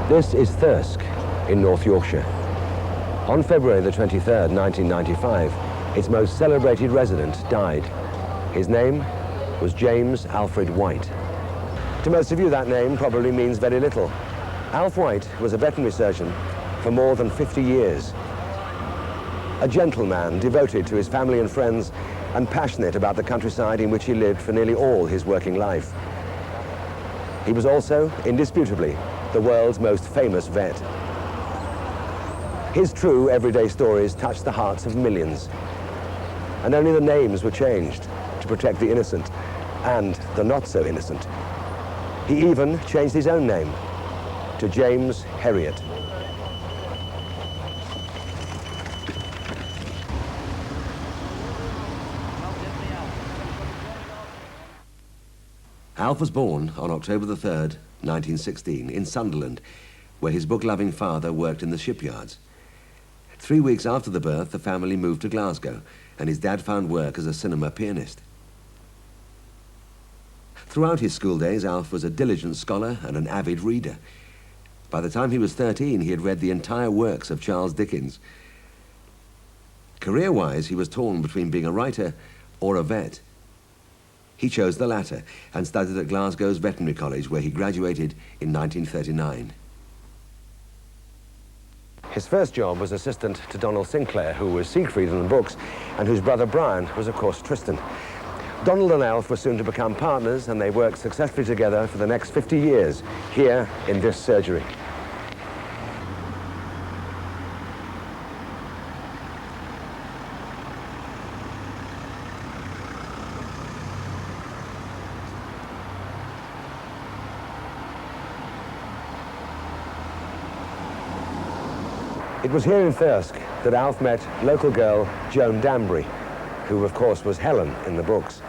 This is Thirsk in North Yorkshire. On February the 23rd, 1995, its most celebrated resident died. His name was James Alfred White. To most of you, that name probably means very little. Alf White was a veterinary surgeon for more than 50 years. A gentleman devoted to his family and friends and passionate about the countryside in which he lived for nearly all his working life. He was also, indisputably, the world's most famous vet. His true everyday stories touched the hearts of millions, and only the names were changed to protect the innocent and the not so innocent. He even changed his own name to James Herriot. Alf was born on October the 3rd, 1916, in Sunderland, where his book-loving father worked in the shipyards. 3 weeks after the birth, the family moved to Glasgow, and his dad found work as a cinema pianist. Throughout his school days, Alf was a diligent scholar and an avid reader. By the time he was 13, he had read the entire works of Charles Dickens. Career-wise, he was torn between being a writer or a vet. He chose the latter and studied at Glasgow's Veterinary College, where he graduated in 1939. His first job was assistant to Donald Sinclair, who was Siegfried in the books, and whose brother Brian was, of course, Tristan. Donald and Alf were soon to become partners, and they worked successfully together for the next 50 years here in this surgery. It was here in Thirsk that Alf met local girl Joan Danbury, who of course was Helen in the books.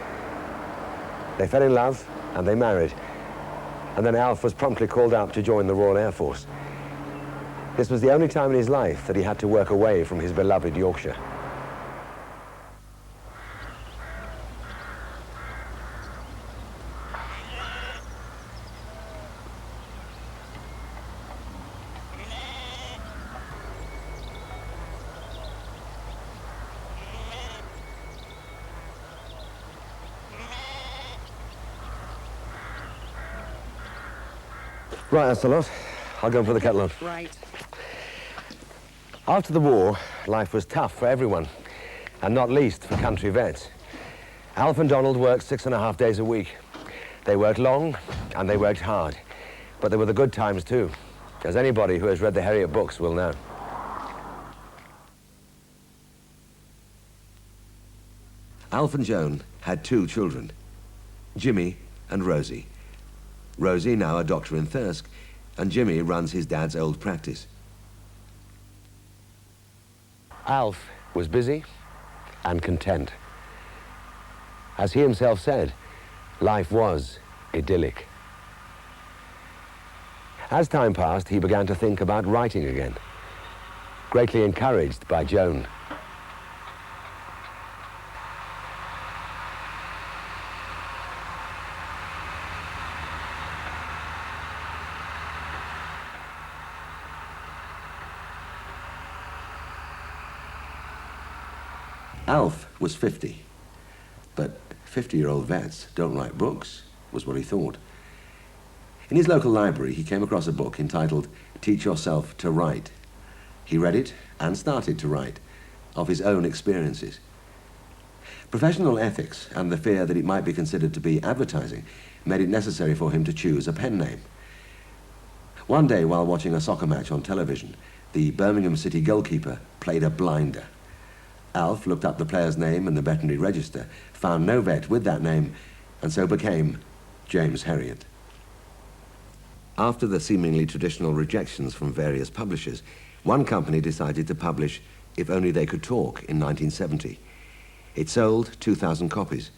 They fell in love and they married, and then Alf was promptly called up to join the Royal Air Force. This was the only time in his life that he had to work away from his beloved Yorkshire. Right, that's a lot. I'll go and put the kettle on. Right. After the war, life was tough for everyone, and not least for country vets. Alf and Donald worked 6.5 days a week. They worked long, and they worked hard. But there were the good times too, as anybody who has read the Herriot books will know. Alf and Joan had 2 children, Jimmy and Rosie. Rosie, now a doctor in Thirsk, and Jimmy runs his dad's old practice. Alf was busy and content. As he himself said, life was idyllic. As time passed, he began to think about writing again, greatly encouraged by Joan. Alf was 50, but 50-year-old vets don't write books, was what he thought. In his local library, he came across a book entitled Teach Yourself to Write. He read it and started to write of his own experiences. Professional ethics and the fear that it might be considered to be advertising made it necessary for him to choose a pen name. One day, while watching a soccer match on television, the Birmingham City goalkeeper played a blinder. Alf looked up the player's name in the veterinary register, found no vet with that name, and so became James Herriot. After the seemingly traditional rejections from various publishers, one company decided to publish If Only They Could Talk in 1970. It sold 2,000 copies.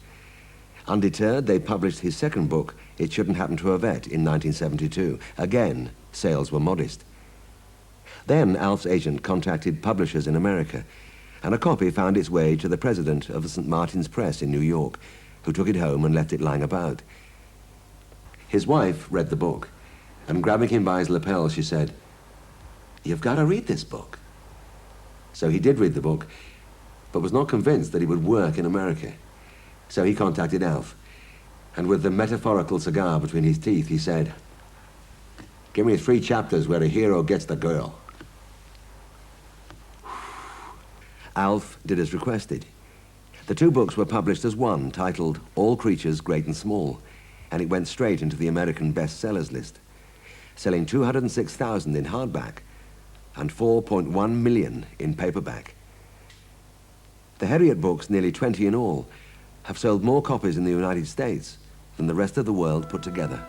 Undeterred, they published his second book, It Shouldn't Happen to a Vet, in 1972. Again, sales were modest. Then Alf's agent contacted publishers in America, and a copy found its way to the president of the St. Martin's Press in New York, who took it home and left it lying about. His wife read the book And grabbing him by his lapel, she said, "You've got to read this book." So he did read the book, but was not convinced that it would work in America. So he contacted Alf, and with the metaphorical cigar between his teeth, he said, "Give me 3 chapters where a hero gets the girl." Alf did as requested. The 2 books were published as one, titled All Creatures Great and Small, and it went straight into the American bestsellers list, selling 206,000 in hardback and 4.1 million in paperback. The Herriot books, nearly 20 in all, have sold more copies in the United States than the rest of the world put together.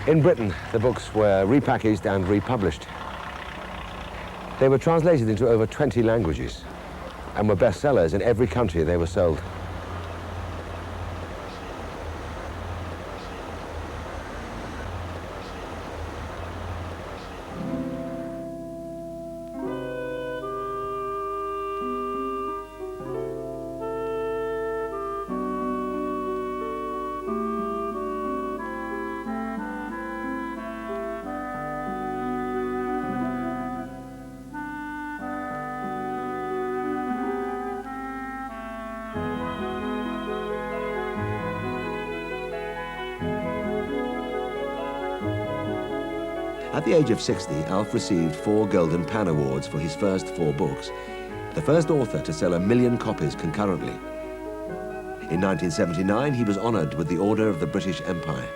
In Britain, the books were repackaged and republished. They were translated into over 20 languages and were bestsellers in every country they were sold. At the age of 60, Alf received 4 Golden Pan Awards for his first 4 books, the first author to sell 1 million copies concurrently. In 1979, he was honoured with the Order of the British Empire.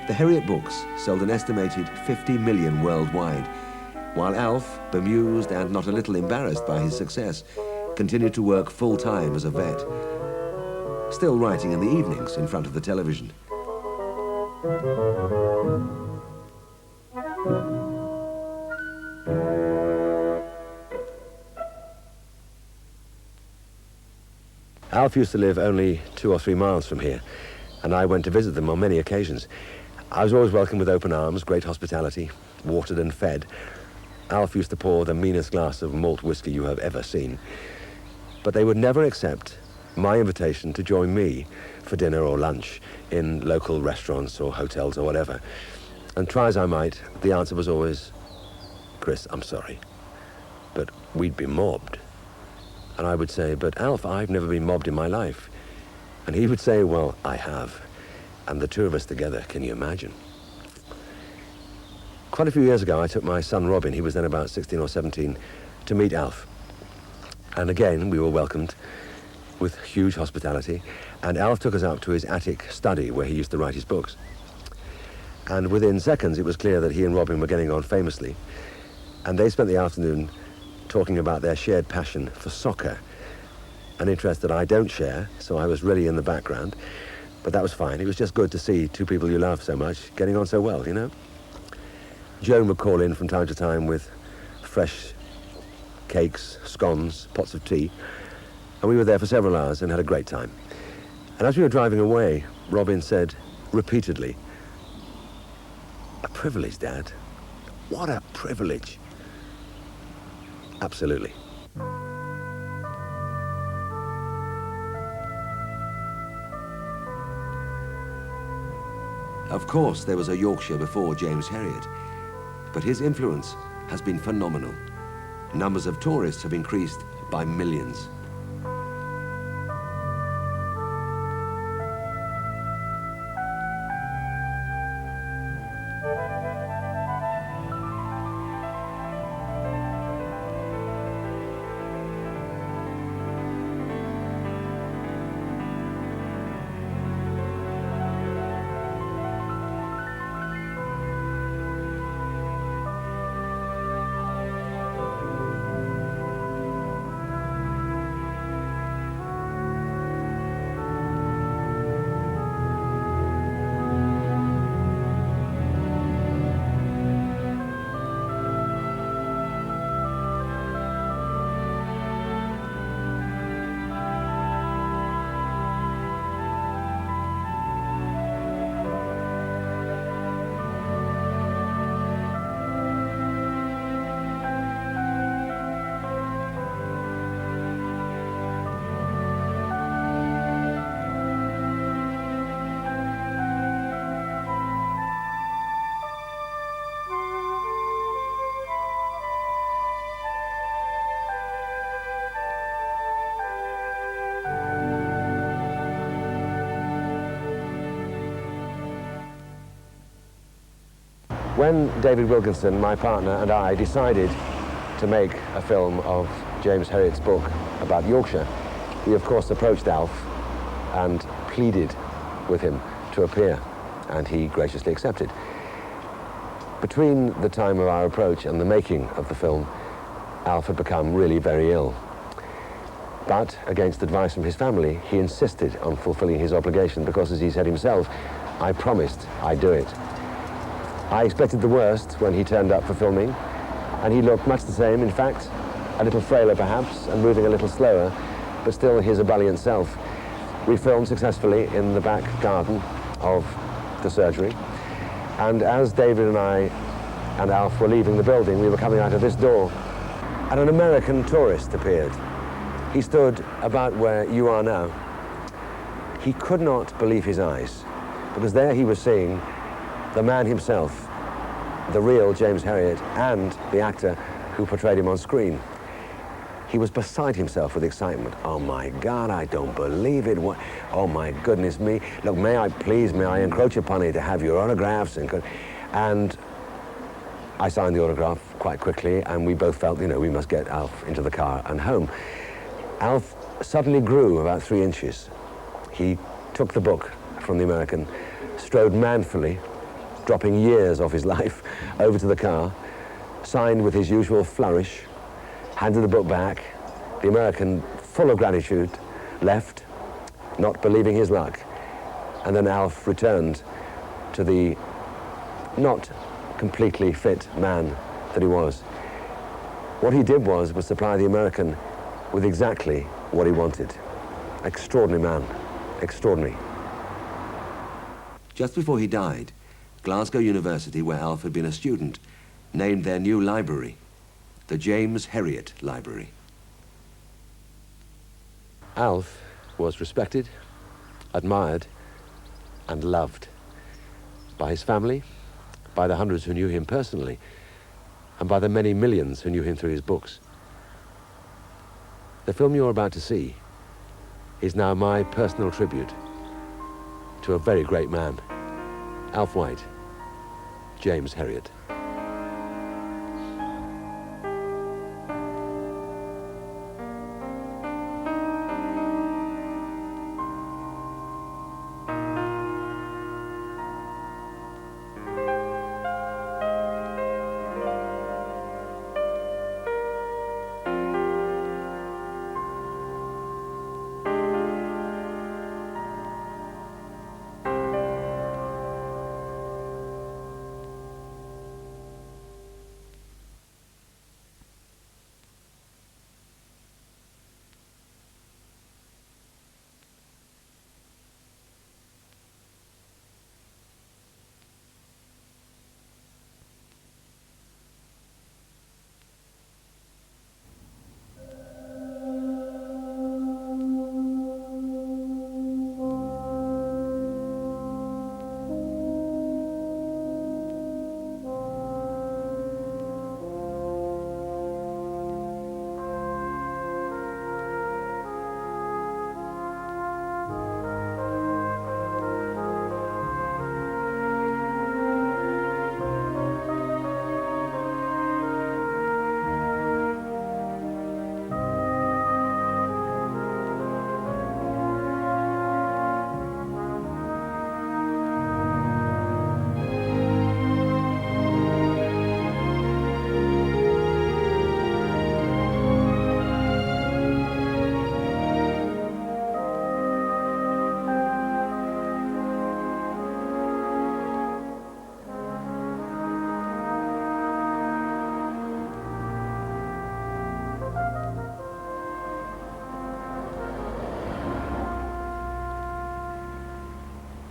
The Herriot books sold an estimated 50 million worldwide, while Alf, bemused and not a little embarrassed by his success, continued to work full-time as a vet, still writing in the evenings in front of the television. Alf used to live only 2 or 3 miles from here, and I went to visit them on many occasions. I was always welcomed with open arms, great hospitality, watered and fed. Alf used to pour the meanest glass of malt whiskey you have ever seen. But they would never accept my invitation to join me for dinner or lunch in local restaurants or hotels or whatever. And try as I might, the answer was always, "Chris, I'm sorry, but we'd be mobbed." And I would say, "But Alf, I've never been mobbed in my life." And he would say, "Well, I have. And the 2 of us together, can you imagine?" Quite a few years ago, I took my son Robin, he was then about 16 or 17, to meet Alf. And again, we were welcomed with huge hospitality, and Alf took us up to his attic study where he used to write his books. And within seconds, it was clear that he and Robin were getting on famously, and they spent the afternoon talking about their shared passion for soccer, an interest that I don't share, so I was really in the background. But that was fine. It was just good to see two people you love so much getting on so well, you know? Joan would call in from time to time with fresh cakes, scones, pots of tea, and we were there for several hours and had a great time. And as we were driving away, Robin said repeatedly, "A privilege, Dad. What a privilege." Absolutely. Of course, there was a Yorkshire before James Herriot, but his influence has been phenomenal. Numbers of tourists have increased by millions. When David Wilkinson, my partner, and I decided to make a film of James Herriot's book about Yorkshire, we of course approached Alf and pleaded with him to appear, and he graciously accepted. Between the time of our approach and the making of the film, Alf had become really very ill. But, against advice from his family, he insisted on fulfilling his obligation because, as he said himself, "I promised I'd do it." I expected the worst when he turned up for filming, and he looked much the same, in fact, a little frailer perhaps, and moving a little slower, but still his ebullient self. We filmed successfully in the back garden of the surgery, and as David and I and Alf were leaving the building, we were coming out of this door, and an American tourist appeared. He stood about where you are now. He could not believe his eyes, because there he was seeing the man himself, the real James Herriot, and the actor who portrayed him on screen. He was beside himself with excitement. "Oh my God, I don't believe it. What? Oh my goodness me. Look, may I encroach upon it to have your autographs?" And I signed the autograph quite quickly, and we both felt, you know, we must get Alf into the car and home. Alf suddenly grew about 3 inches. He took the book from the American, strode manfully, dropping years of his life, over to the car, signed with his usual flourish, handed the book back. The American, full of gratitude, left, not believing his luck. And then Alf returned to the not completely fit man that he was. What he did was supply the American with exactly what he wanted. Extraordinary man, extraordinary. Just before he died, Glasgow University, where Alf had been a student, named their new library the James Herriot Library. Alf was respected, admired, and loved by his family, by the hundreds who knew him personally, and by the many millions who knew him through his books. The film you're about to see is now my personal tribute to a very great man, Alf White, James Herriot.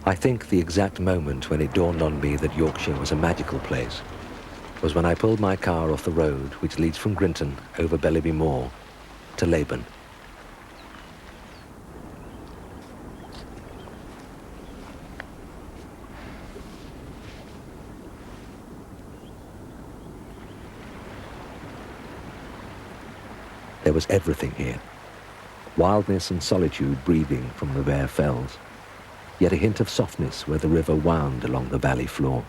I think the exact moment when it dawned on me that Yorkshire was a magical place was when I pulled my car off the road which leads from Grinton over Bellyby Moor to Leyburn. There was everything here. Wildness and solitude breathing from the bare fells, yet a hint of softness where the river wound along the valley floor.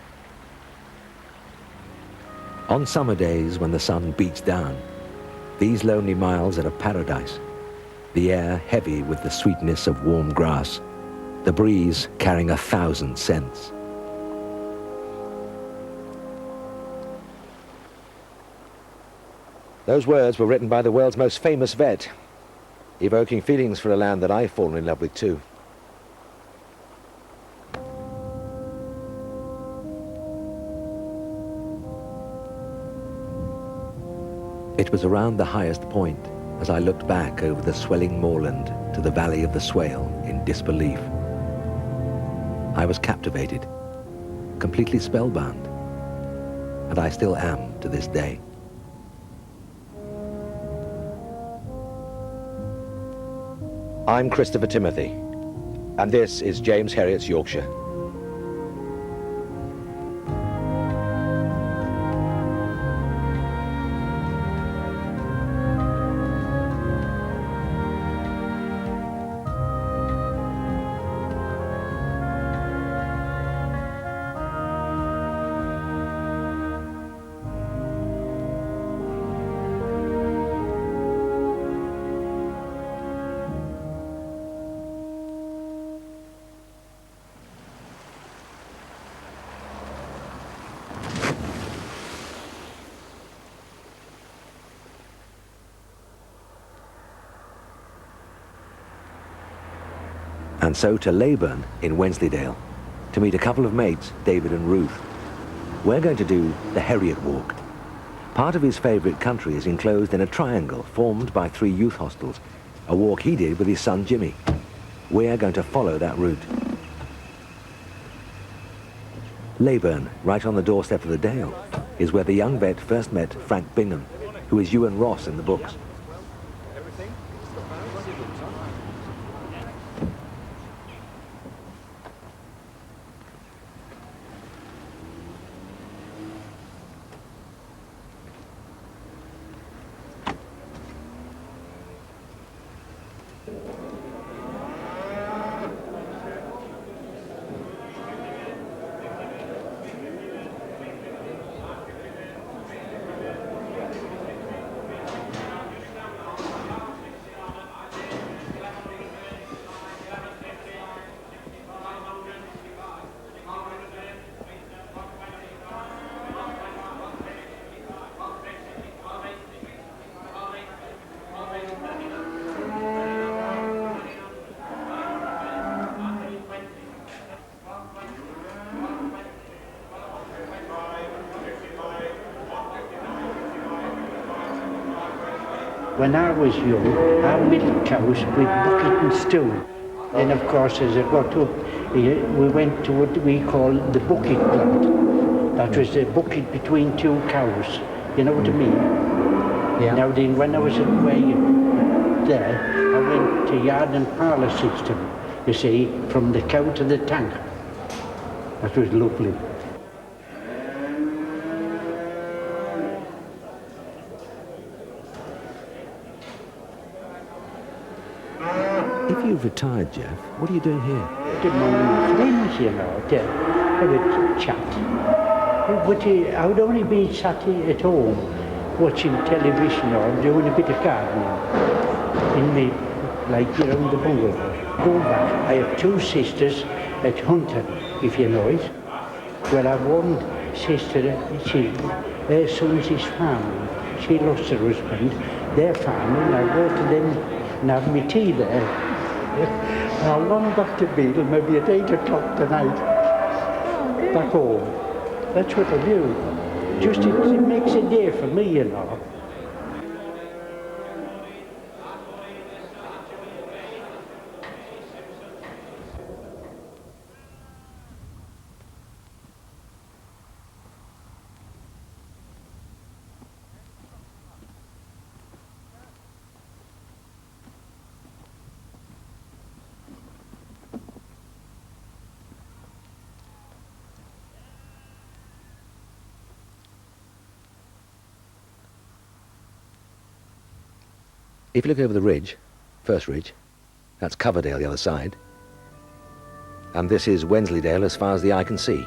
On summer days when the sun beats down, these lonely miles are a paradise, the air heavy with the sweetness of warm grass, the breeze carrying 1,000 scents. Those words were written by the world's most famous vet, evoking feelings for a land that I've fallen in love with too. It was around the highest point as I looked back over the swelling moorland to the valley of the Swale in disbelief. I was captivated, completely spellbound, and I still am to this day. I'm Christopher Timothy, and this is James Herriot's Yorkshire. And so to Leyburn in Wensleydale to meet a couple of mates, David and Ruth. We're going to do the Herriot Walk. Part of his favourite country is enclosed in a triangle formed by 3 youth hostels, a walk he did with his son Jimmy. We're going to follow that route. Leyburn, right on the doorstep of the Dale, is where the young vet first met Frank Bingham, who is Ewan Ross in the books. When I was young, our milk cows with bucket and stool. Then of course as I got up, we went to what we call the bucket plant. That was a bucket between 2 cows, you know what I mean? Yeah. Now then when I was away there, I went to yard and parlour system, you see, from the cow to the tank. That was lovely. You've retired, Jeff. What are you doing here? To my friends, you know, to have a chat. But I would only be sat at home watching television or doing a bit of gardening in me, like around the bungalow. Go back. I have 2 sisters at Hunter, if you know it. Well, I have one sister, her son's his family. She lost her husband, their family, and I go to them and have my tea there. How long back to be? Maybe at 8 o'clock tonight. Back home. That's what I do. Just it makes a day for me, you know. If you look over the ridge, first ridge, that's Coverdale the other side. And this is Wensleydale as far as the eye can see.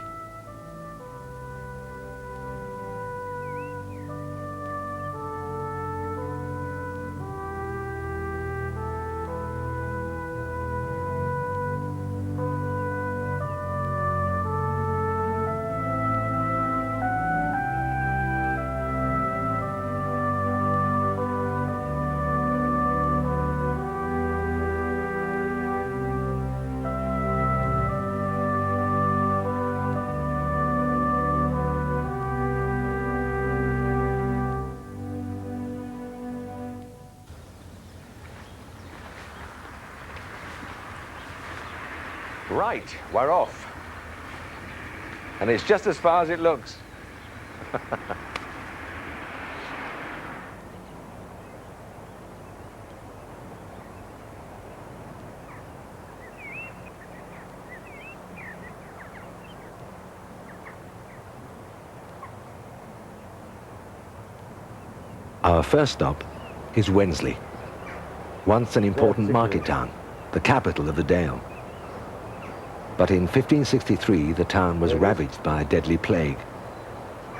Right, we're off. And it's just as far as it looks. Our first stop is Wensley, once an important market town, the capital of the Dale. But in 1563, the town was ravaged by a deadly plague.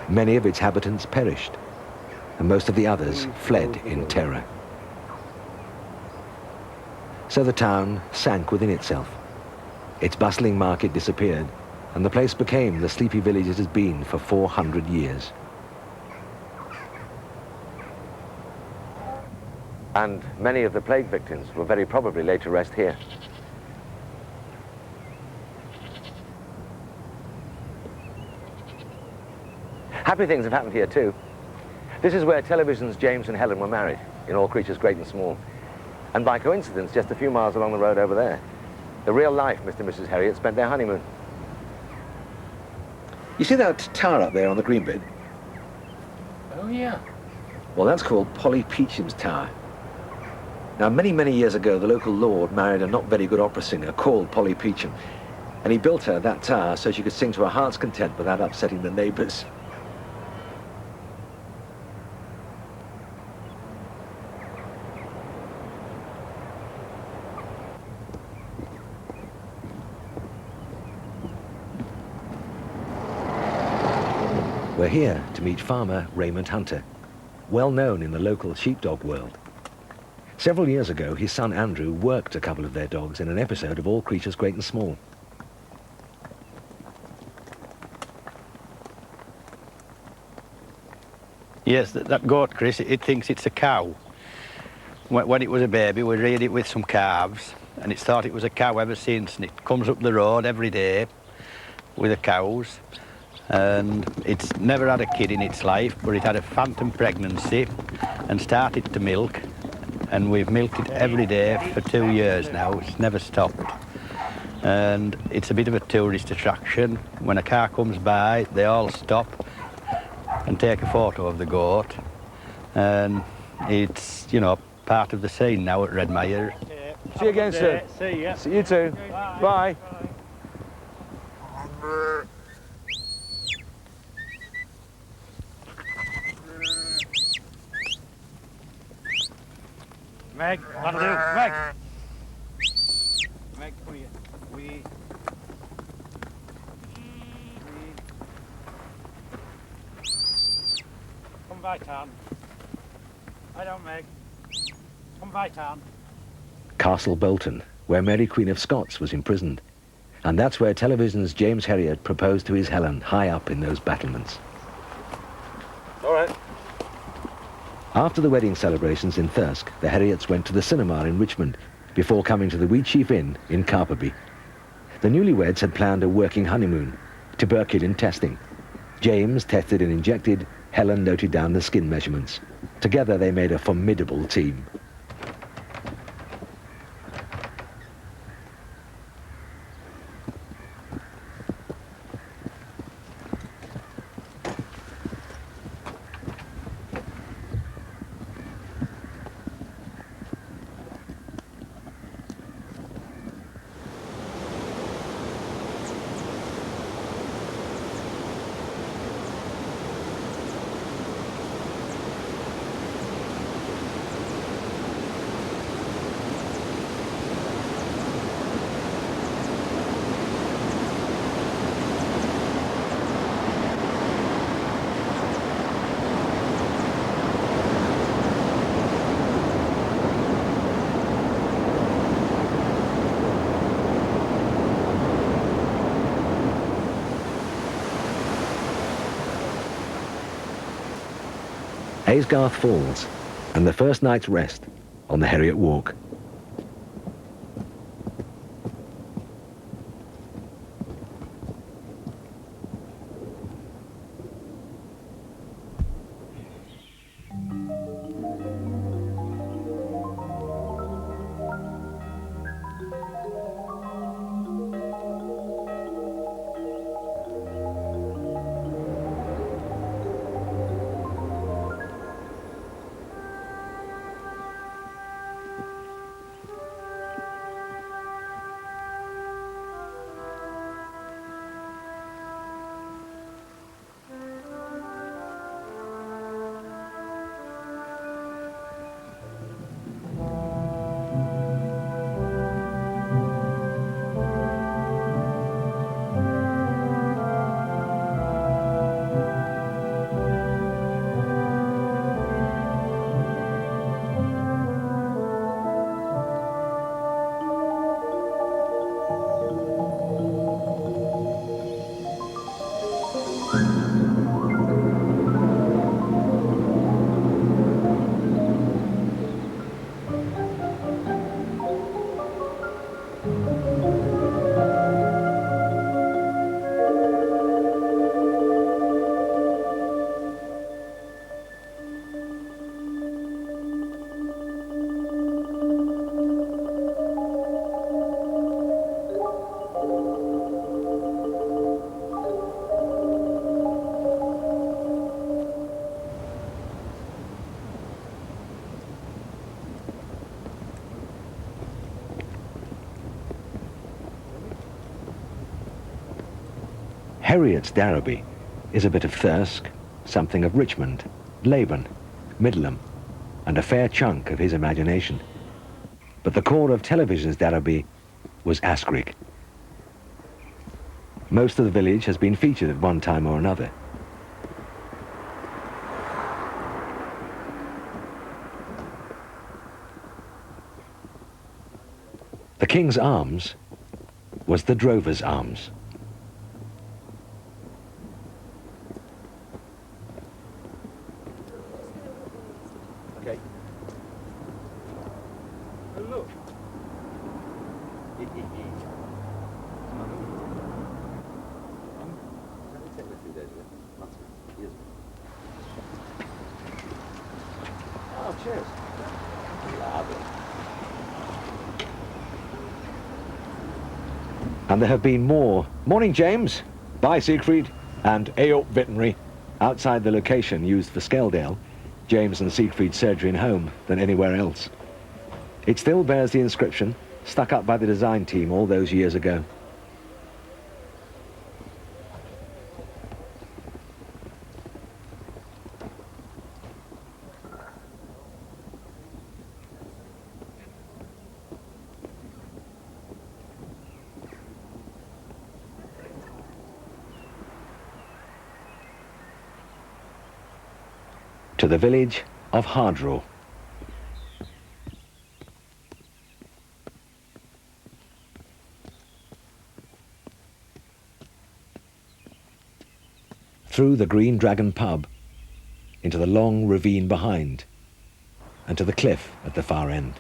Many of its inhabitants perished, and most of the others fled in terror. So the town sank within itself. Its bustling market disappeared, and the place became the sleepy village it has been for 400 years. And many of the plague victims will very probably lay to rest here. Happy things have happened here too. This is where television's James and Helen were married, in All Creatures Great and Small. And by coincidence, just a few miles along the road over there, the real life Mr. and Mrs. Herriot spent their honeymoon. You see that tower up there on the green bit? Oh, yeah. Well, that's called Polly Peacham's Tower. Now, many, many years ago, the local lord married a not very good opera singer called Polly Peacham. And he built her that tower so she could sing to her heart's content without upsetting the neighbours. We're here to meet farmer Raymond Hunter, well known in the local sheepdog world. Several years ago, his son Andrew worked a couple of their dogs in an episode of All Creatures Great and Small. Yes, that goat, Chris, it thinks it's a cow. When it was a baby, we reared it with some calves, and it thought it was a cow ever since, and it comes up the road every day with the cows. And it's never had a kid in its life, but it had a phantom pregnancy and started to milk, and we've milked it every day for 2 years now. It's never stopped. And it's a bit of a tourist attraction. When a car comes by, they all stop and take a photo of the goat. And it's, you know, part of the scene now at Redmire. See you again soon. See ya. See you too. Bye. Meg, that'll do. Meg! Meg, come here. We. Come by town. I don't, Meg. Come by town. Castle Bolton, where Mary Queen of Scots was imprisoned. And that's where television's James Herriot proposed to his Helen high up in those battlements. All right. After the wedding celebrations in Thirsk, the Herriots went to the cinema in Richmond before coming to the Wheatsheaf Inn in Carperby. The newlyweds had planned a working honeymoon, tuberculin testing. James tested and injected, Helen noted down the skin measurements. Together they made a formidable team. Aysgarth Falls, and the first night's rest on the Herriot Walk. Herriot's Darrowby is a bit of Thirsk, something of Richmond, Laban, Middleham, and a fair chunk of his imagination. But the core of television's Darrowby was Asgrigg. Most of the village has been featured at one time or another. The King's Arms was the Drover's Arms. And there have been more. Morning, James. Bye, Siegfried. And Aop Veterinary, outside the location used for Scaldale, James and Siegfried's surgery and home, than anywhere else. It still bears the inscription, stuck up by the design team all those years ago. To the village of Hardraw. Through the Green Dragon pub, into the long ravine behind, and to the cliff at the far end.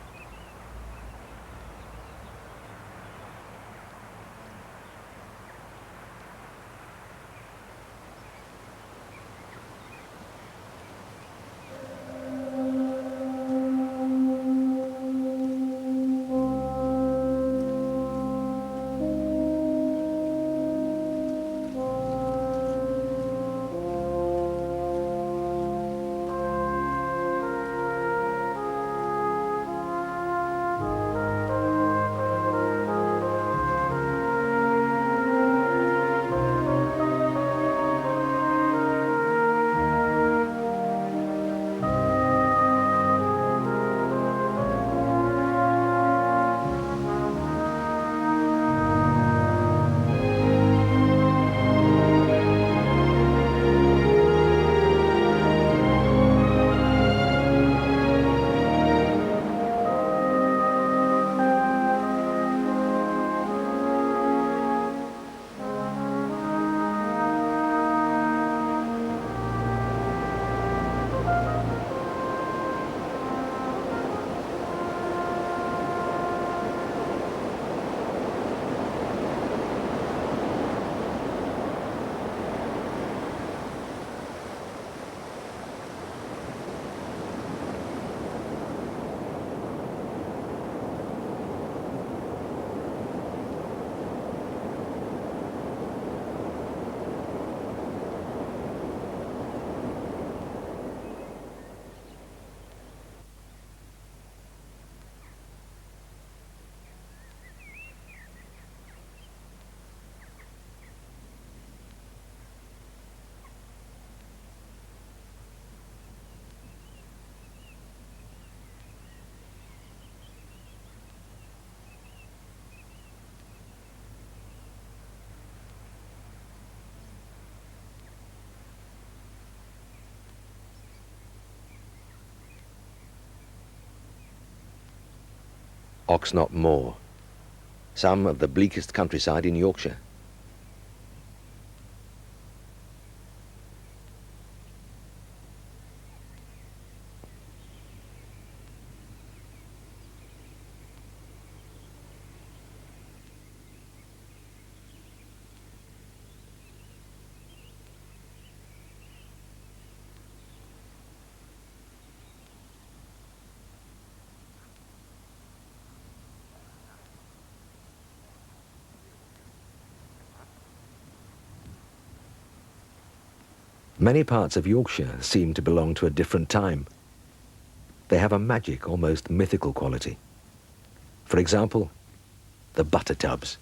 Oxnott Moor, some of the bleakest countryside in Yorkshire. Many parts of Yorkshire seem to belong to a different time. They have a magic, almost mythical quality. For example, the butter tubs.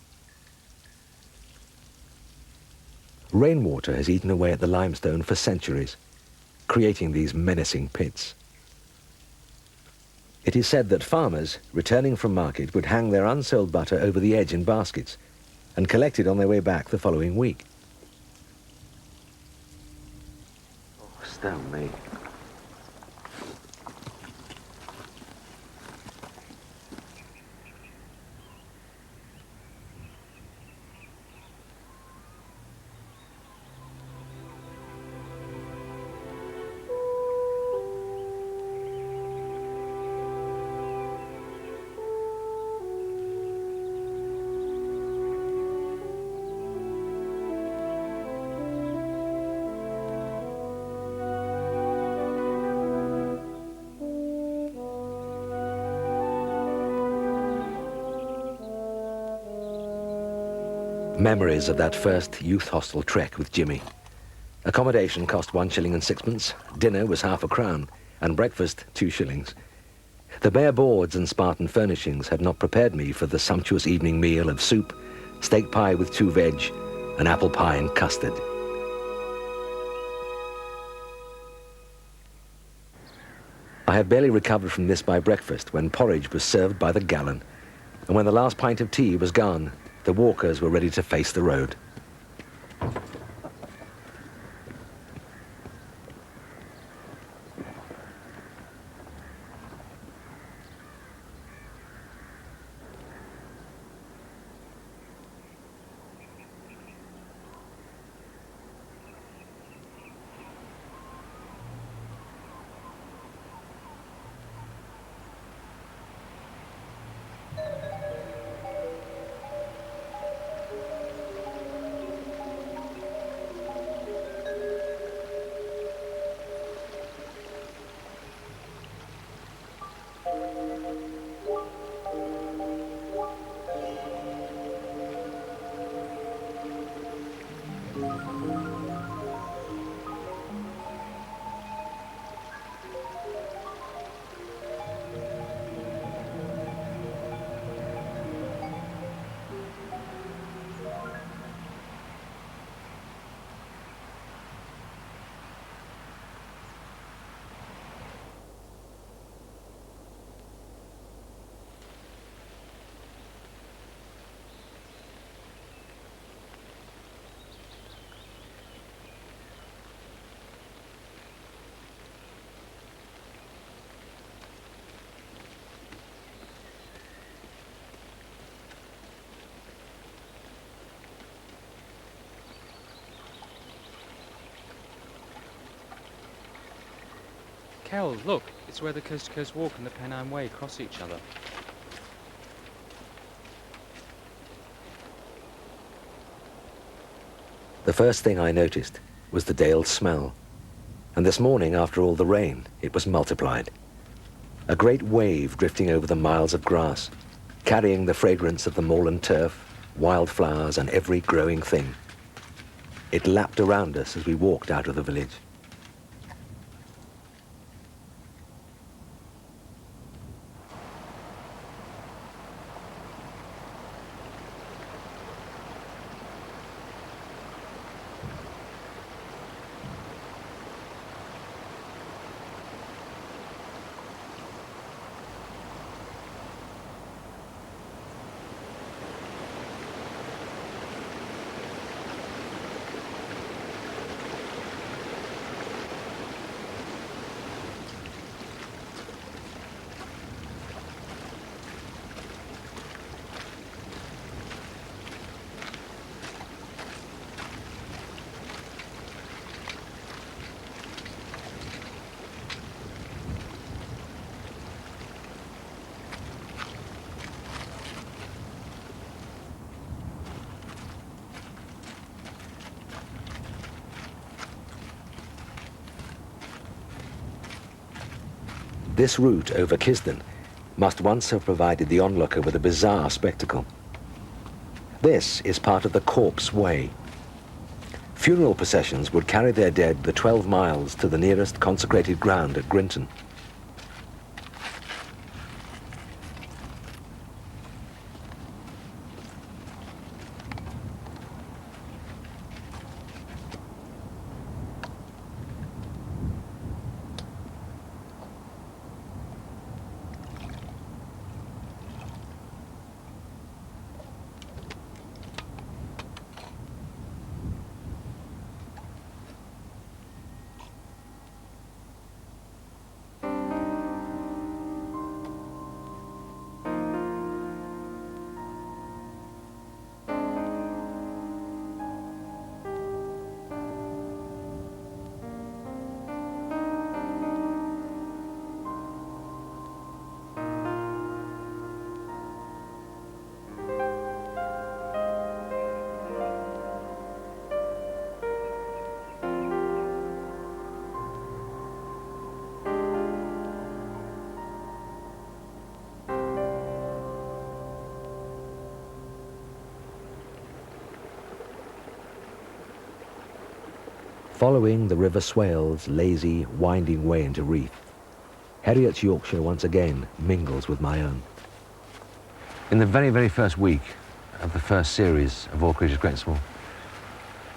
Rainwater has eaten away at the limestone for centuries, creating these menacing pits. It is said that farmers, returning from market, would hang their unsold butter over the edge in baskets and collect it on their way back the following week. Stone me. Memories of that first youth hostel trek with Jimmy. Accommodation cost 1 shilling and sixpence, dinner was £0.50, and breakfast 2 shillings. The bare boards and Spartan furnishings had not prepared me for the sumptuous evening meal of soup, steak pie with 2 veg, and apple pie and custard. I had barely recovered from this by breakfast when porridge was served by the gallon, and when the last pint of tea was gone, the walkers were ready to face the road. Kel, look, it's where the Coast to Coast Walk and the Pennine Way cross each other. The first thing I noticed was the Dale smell. And this morning, after all the rain, it was multiplied. A great wave drifting over the miles of grass, carrying the fragrance of the moorland turf, wildflowers, and every growing thing. It lapped around us as we walked out of the village. This route over Kisden must once have provided the onlooker with a bizarre spectacle. This is part of the Corpse Way. Funeral processions would carry their dead the 12 miles to the nearest consecrated ground at Grinton. Following the River Swale's lazy, winding way into Reeth, Herriot's Yorkshire once again mingles with my own. In the very, very first week of the first series of All Creatures Great and Small,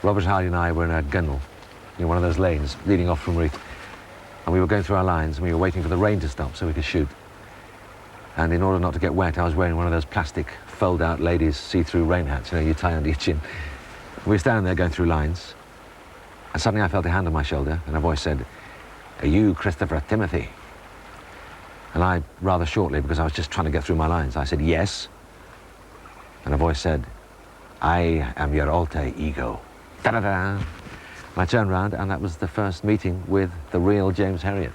Robert Hardy and I were in a gunnel, in one of those lanes leading off from Reeth, and we were going through our lines and we were waiting for the rain to stop so we could shoot. And in order not to get wet, I was wearing one of those plastic fold-out ladies' see-through rain hats, you know, you tie under your chin. We were standing there going through lines, and suddenly I felt a hand on my shoulder, and a voice said, "Are you Christopher Timothy?" And I, rather shortly, because I was just trying to get through my lines, I said, "Yes." And a voice said, "I am your alter ego." Da-da-da! And I turned round, and that was the first meeting with the real James Herriot.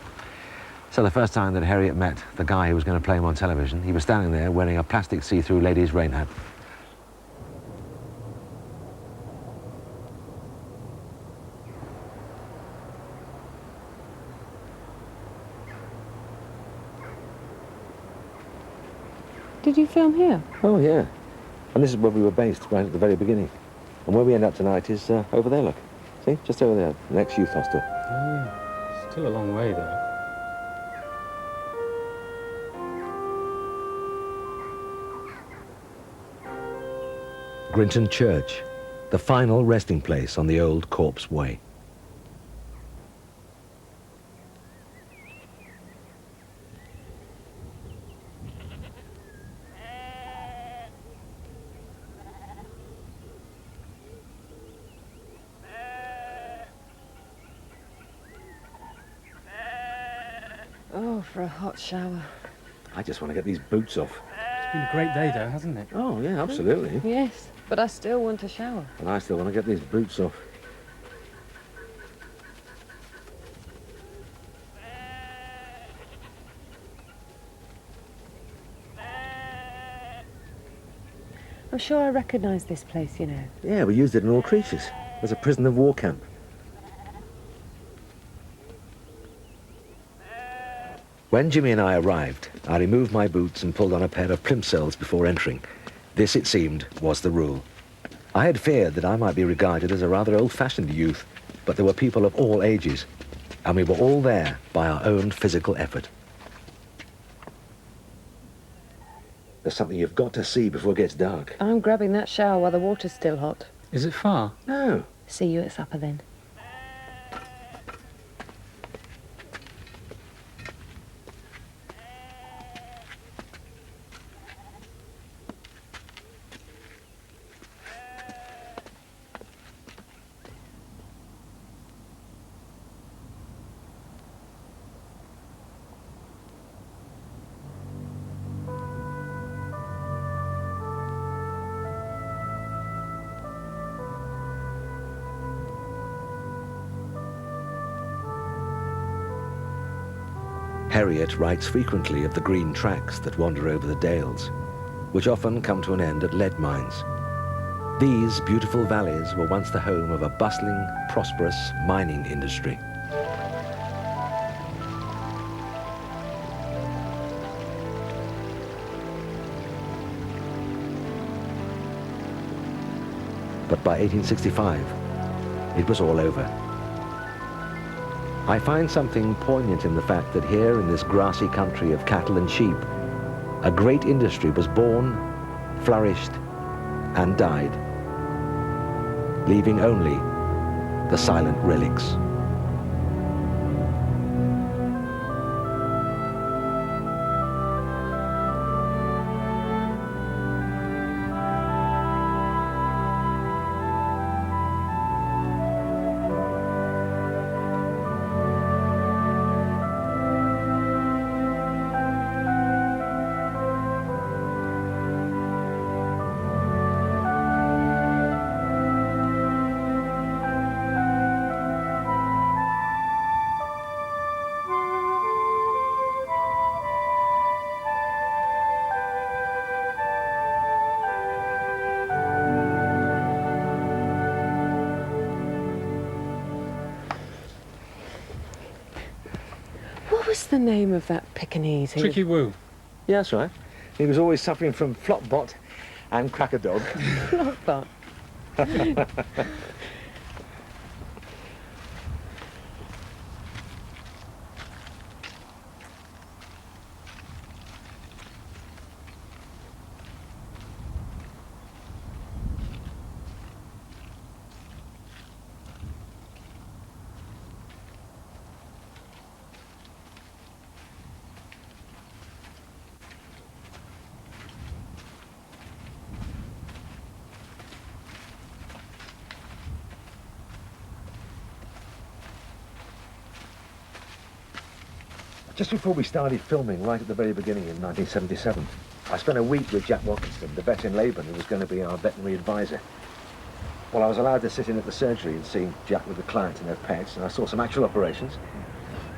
So the first time that Herriot met the guy who was going to play him on television, he was standing there wearing a plastic see-through ladies' rain hat. Did you film here? Oh, yeah. And this is where we were based, right at the very beginning. And where we end up tonight is over there, look. See? Just over there, the next youth hostel. Oh, yeah. Still a long way, though. Grinton Church, the final resting place on the old Corpse Way. Oh, for a hot shower. I just want to get these boots off. It's been a great day, though, hasn't it? Oh, yeah, absolutely. Yes, but I still want a shower. And I still want to get these boots off. I'm sure I recognise this place, you know. Yeah, we used it in All Creatures as a prison of war camp. When Jimmy and I arrived, I removed my boots and pulled on a pair of plimsolls before entering. This, it seemed, was the rule. I had feared that I might be regarded as a rather old-fashioned youth, but there were people of all ages, and we were all there by our own physical effort. There's something you've got to see before it gets dark. I'm grabbing that shower while the water's still hot. Is it far? No. See you at supper then. Herriot writes frequently of the green tracks that wander over the dales, which often come to an end at lead mines. These beautiful valleys were once the home of a bustling, prosperous mining industry. But by 1865, it was all over. I find something poignant in the fact that here in this grassy country of cattle and sheep, a great industry was born, flourished, and died, leaving only the silent relics. What was the name of that Pekingese? Tricky Woo. Yeah, that's right. He was always suffering from flopbot and cracker dog. Flopbot. Just before we started filming, right at the very beginning in 1977, I spent a week with Jack Watkinson, the vet in Labourn, who was going to be our veterinary advisor. Well, I was allowed to sit in at the surgery and see Jack with the clients and their pets, and I saw some actual operations.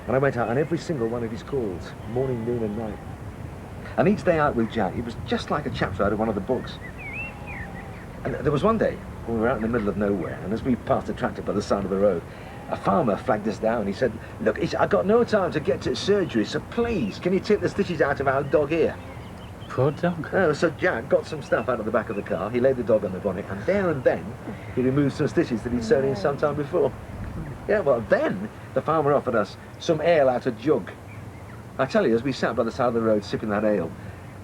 And I went out on every single one of his calls, morning, noon and night. And each day out with Jack, it was just like a chapter out of one of the books. And there was one day when we were out in the middle of nowhere, and as we passed a tractor by the side of the road, a farmer flagged us down. He said, "Look, I've got no time to get to surgery, so please, can you take the stitches out of our dog here?" Poor dog. Oh, so Jack got some stuff out of the back of the car. He laid the dog on the bonnet, and there and then, he removed some stitches that he'd sewn in some time before. Yeah, well, then the farmer offered us some ale out of jug. I tell you, as we sat by the side of the road sipping that ale,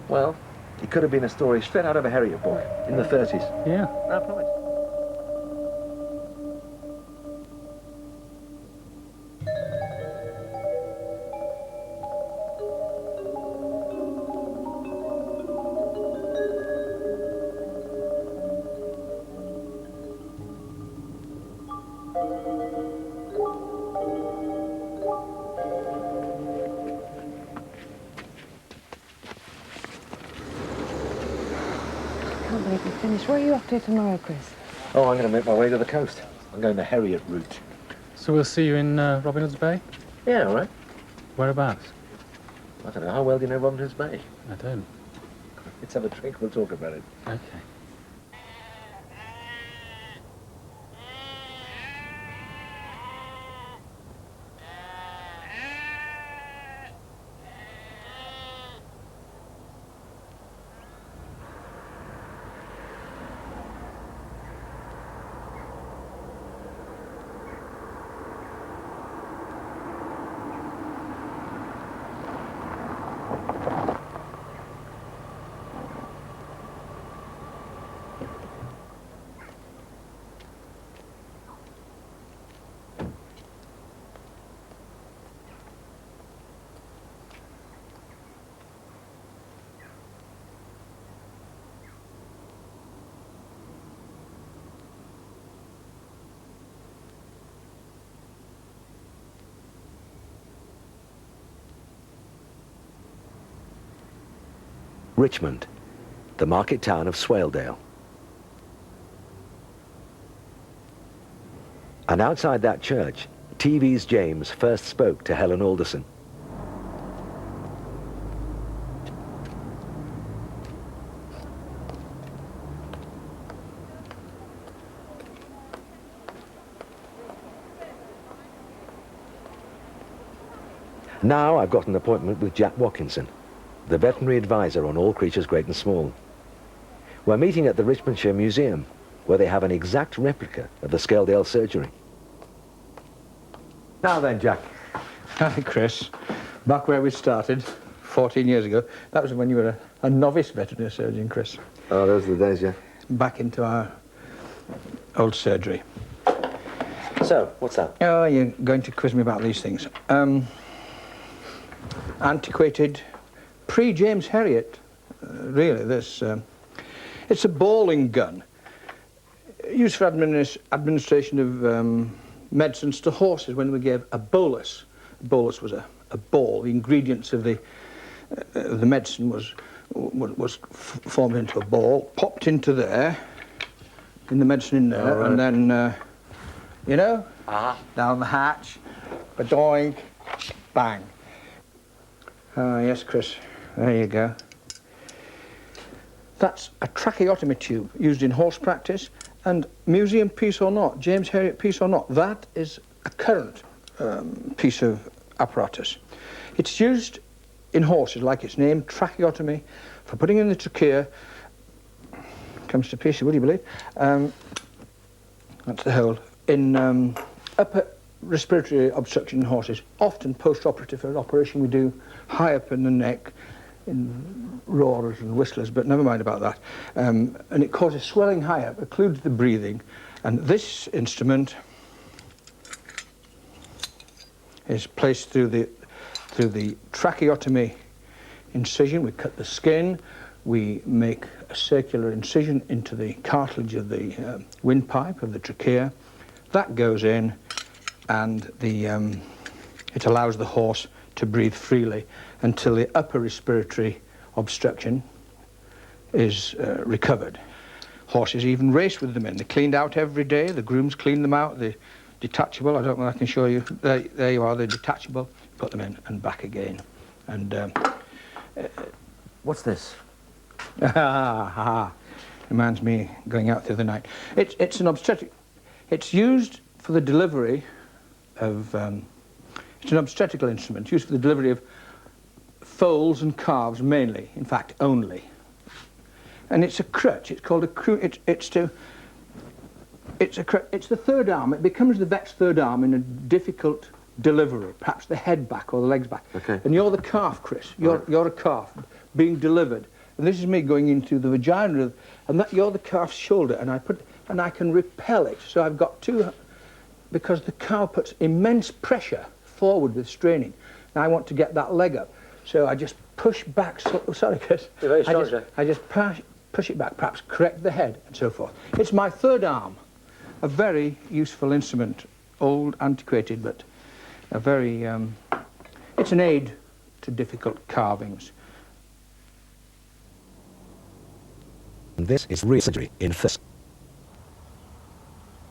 well, it could have been a story straight out of a Herriot book in the 30s. Yeah. I promise. Can't believe we finished. Where are you off to tomorrow, Chris? Oh, I'm going to make my way to the coast. I'm going the Herriot route. So we'll see you in Robin Hood's Bay? Yeah, all right. Whereabouts? I don't know. How well do you know Robin Hood's Bay? I don't. Let's have a drink. We'll talk about it. Okay. Richmond, the market town of Scaldale. And outside that church, TV's James first spoke to Helen Alderson. Now I've got an appointment with Jack Watkinson, the veterinary advisor on all creatures great and small. We're meeting at the Richmondshire Museum, where they have an exact replica of the Scaldale surgery. Now then, Jack. Hi, Chris. Back where we started 14 years ago. That was when you were a novice veterinary surgeon, Chris. Oh, those are the days, yeah. Back into our old surgery. So, what's that? Oh, you're going to quiz me about these things. Antiquated, pre-James Herriot, really, this. It's a balling gun, used for administration of medicines to horses when we gave a bolus. A bolus was a ball. The ingredients of the medicine was formed into a ball, popped into there, in the medicine in there, and then, you know, down the hatch, ba-doink, bang. Ah, yes, Chris, there you go. That's a tracheotomy tube used in horse practice, and museum piece or not, James Herriot piece or not, that is a current piece of apparatus. It's used in horses, like its name, tracheotomy, for putting in the trachea. Comes to pieces, will you believe? That's the hole. In upper respiratory obstruction in horses, often post-operative for an operation we do high up in the neck, in roarers and whistlers, but never mind about that. And it causes swelling high up, occludes the breathing, and this instrument is placed through the tracheotomy incision. We cut the skin, we make a circular incision into the cartilage of the windpipe of the trachea. That goes in, and it allows the horse to breathe freely until the upper respiratory obstruction is recovered. Horses even race with them in. They're cleaned out every day. The grooms clean them out. The detachable, I don't know if I can show you. There you are, they're detachable. Put them in and back again. And What's this? Reminds me going out the other night. It's an obstetric. It's used for the delivery of. It's an obstetrical instrument used for the delivery of foals and calves mainly. In fact, only. And it's a crutch. It's called a crutch. It's the third arm. It becomes the vet's third arm in a difficult delivery, perhaps the head back or the legs back. Okay. And you're the calf, Chris. You're a calf being delivered. And this is me going into the vagina, and that you're the calf's shoulder, and I can repel it. So I've got two, because the cow puts immense pressure forward with straining. And I want to get that leg up. So I just push back, sorry, Chris. You're very strong, Jack. I just push it back, perhaps correct the head, and so forth. It's my third arm. A very useful instrument, old, antiquated, but a very, it's an aid to difficult carvings. This is real surgery in Thus.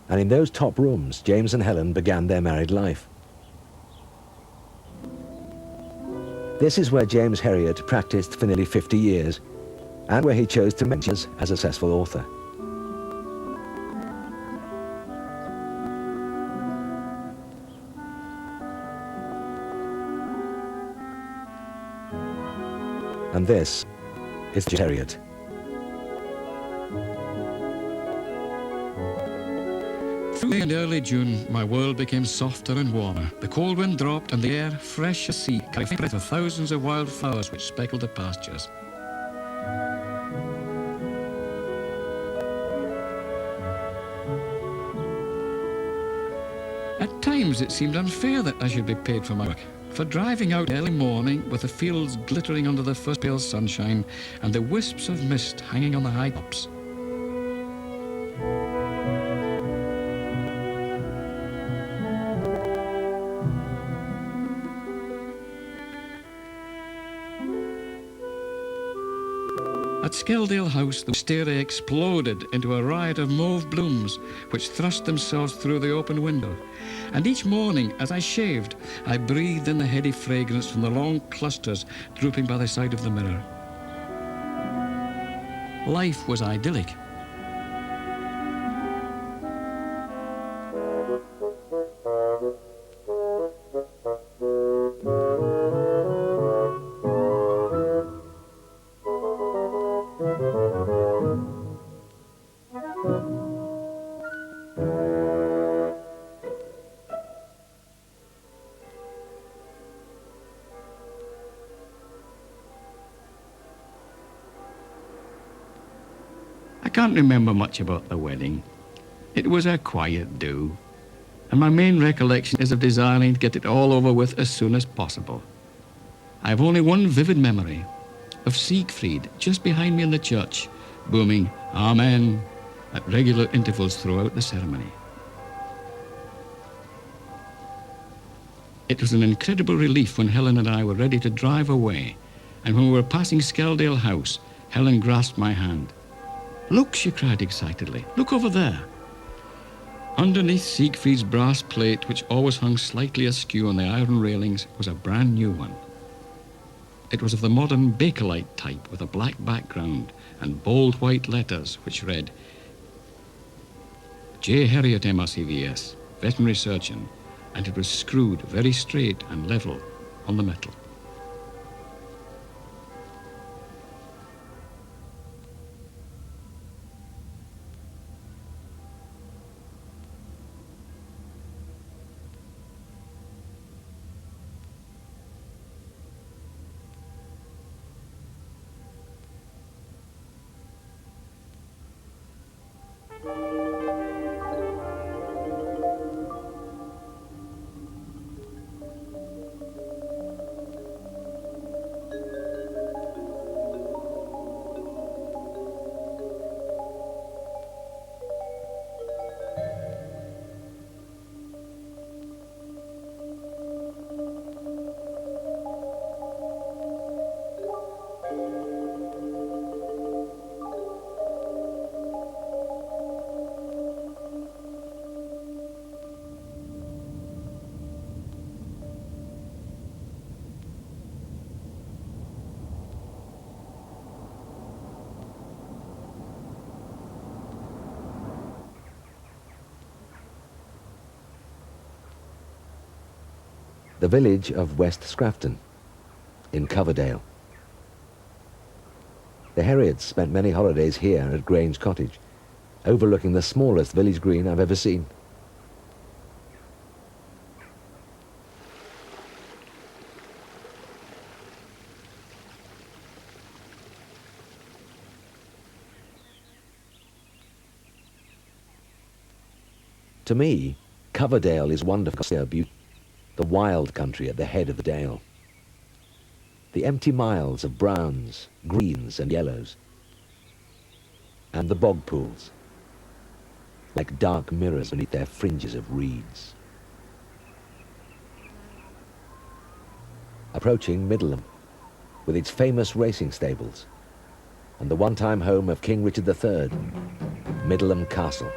And in those top rooms, James and Helen began their married life. This is where James Herriot practiced for nearly 50 years, and where he chose to mention as a successful author. And this is James Herriot. In early June, my world became softer and warmer. The cold wind dropped, and the air, fresh as sea, carried the breath of thousands of wild flowers which speckled the pastures. At times it seemed unfair that I should be paid for my work, for driving out early morning with the fields glittering under the first pale sunshine and the wisps of mist hanging on the high tops. At Scaldale House, the wisteria exploded into a riot of mauve blooms which thrust themselves through the open window. And each morning, as I shaved, I breathed in the heady fragrance from the long clusters drooping by the side of the mirror. Life was idyllic. can't remember much about the wedding. It was a quiet do, and my main recollection is of desiring to get it all over with as soon as possible. I have only one vivid memory of Siegfried just behind me in the church, booming Amen at regular intervals throughout the ceremony. It was an incredible relief when Helen and I were ready to drive away, and when we were passing Scaldale House, Helen grasped my hand. "Look," she cried excitedly, "look over there." Underneath Siegfried's brass plate, which always hung slightly askew on the iron railings, was a brand new one. It was of the modern Bakelite type with a black background and bold white letters which read, J. Herriot MRCVS, Veterinary Surgeon, and it was screwed very straight and level on the metal. The village of West Scrafton, in Coverdale. The Herriots spent many holidays here at Grange Cottage, overlooking the smallest village green I've ever seen. To me, Coverdale is wonderful beauty. The wild country at the head of the dale. The empty miles of browns, greens and yellows. And the bog pools, like dark mirrors beneath their fringes of reeds. Approaching Middleham, with its famous racing stables, and the one-time home of King Richard III, Middleham Castle.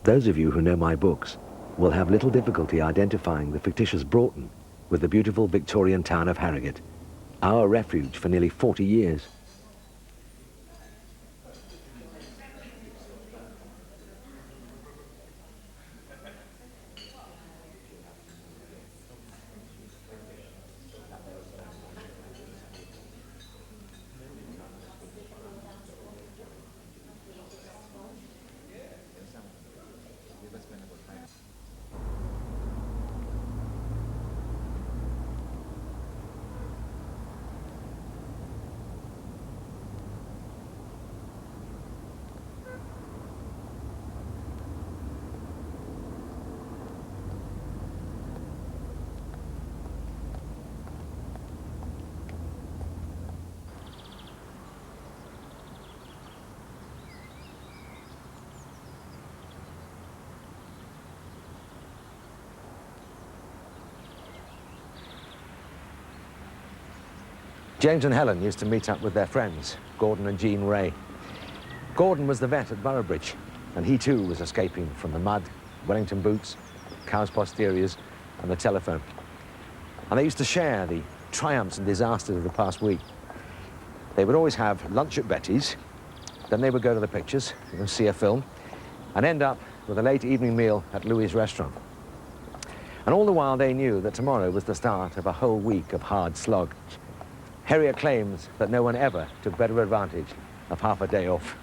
Those of you who know my books will have little difficulty identifying the fictitious Broughton with the beautiful Victorian town of Harrogate, our refuge for nearly 40 years. James and Helen used to meet up with their friends, Gordon and Jean Ray. Gordon was the vet at Boroughbridge, and he too was escaping from the mud, Wellington boots, cow's posteriors, and the telephone. And they used to share the triumphs and disasters of the past week. They would always have lunch at Betty's, then they would go to the pictures and see a film, and end up with a late evening meal at Louis' restaurant. And all the while they knew that tomorrow was the start of a whole week of hard slog. Herriot claims that no one ever took better advantage of half a day off.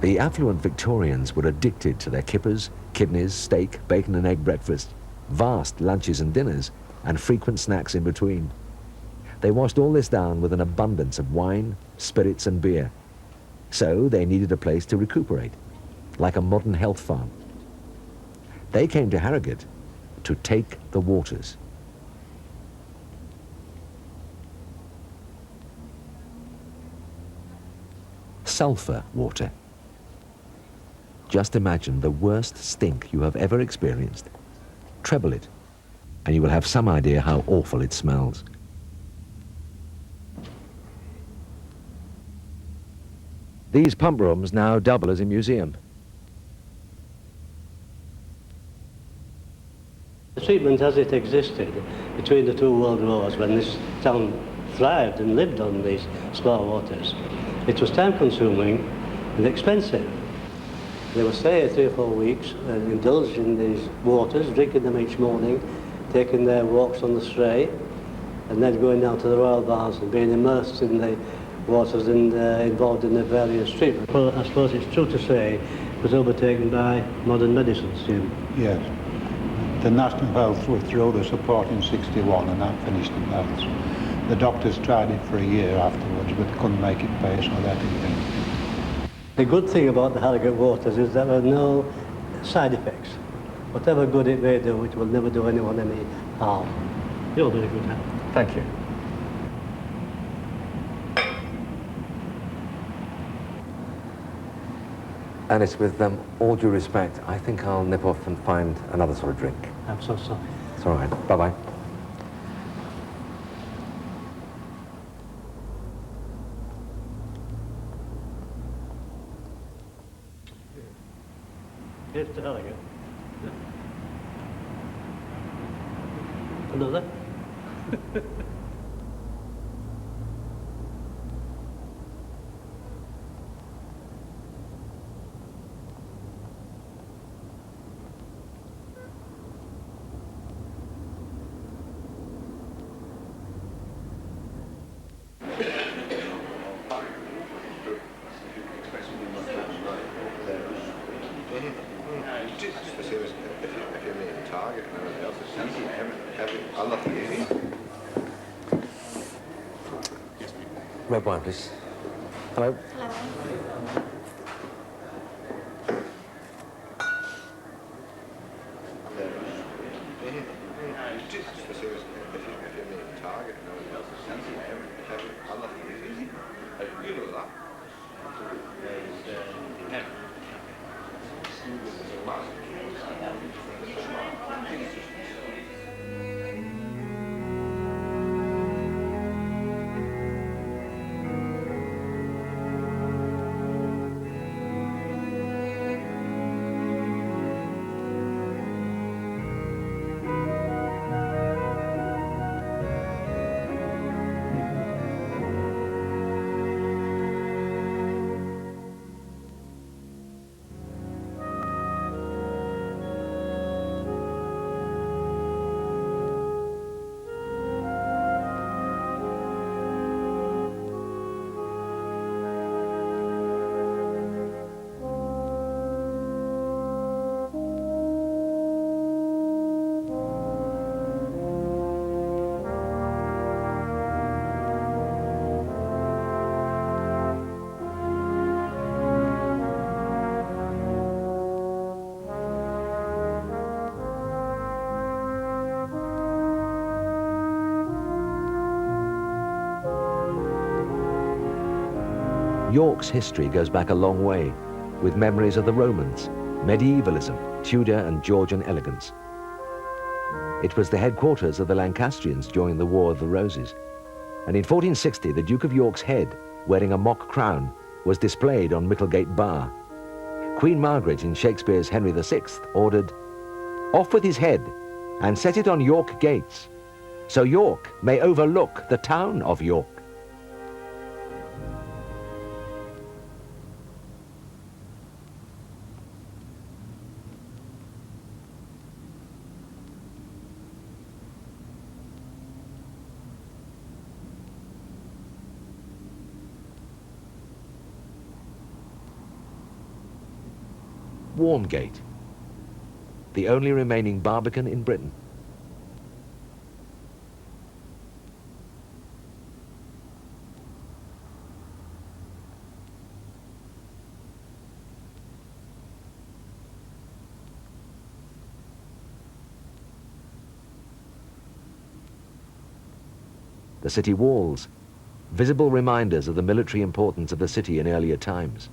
The affluent Victorians were addicted to their kippers, kidneys, steak, bacon and egg breakfast, vast lunches and dinners, and frequent snacks in between. They washed all this down with an abundance of wine, spirits and beer. So they needed a place to recuperate, like a modern health farm. They came to Harrogate to take the waters. Sulphur water. Just imagine the worst stink you have ever experienced. Treble it, and you will have some idea how awful it smells. These pump rooms now double as a museum. The treatment as it existed between the two world wars, when this town thrived and lived on these spa waters, it was time-consuming and expensive. They would stay 3 or 4 weeks and indulge in these waters, drinking them each morning, taking their walks on the Stray, and then going down to the royal baths and being immersed in the waters and involved in the various treatments. Well, I suppose it's true to say it was overtaken by modern medicine soon. Yes. The National Health withdrew the support in '61 and that finished the belts. The doctors tried it for a year afterwards but couldn't make it pay, so that didn't finish. The good thing about the Harrogate waters is there are no side effects. Whatever good it may do, it will never do anyone any harm. You're very good, huh? Thank you. And it's with all due respect, I think I'll nip off and find another sort of drink. I'm so sorry. It's all right. Bye-bye. Here's to Harrogate. another. Red wine, please. Hello. York's history goes back a long way, with memories of the Romans, medievalism, Tudor and Georgian elegance. It was the headquarters of the Lancastrians during the War of the Roses, and in 1460 the Duke of York's head, wearing a mock crown, was displayed on Micklegate Bar. Queen Margaret in Shakespeare's Henry VI ordered, "Off with his head and set it on York gates, so York may overlook the town of York." Warmgate, the only remaining barbican in Britain. The city walls, visible reminders of the military importance of the city in earlier times.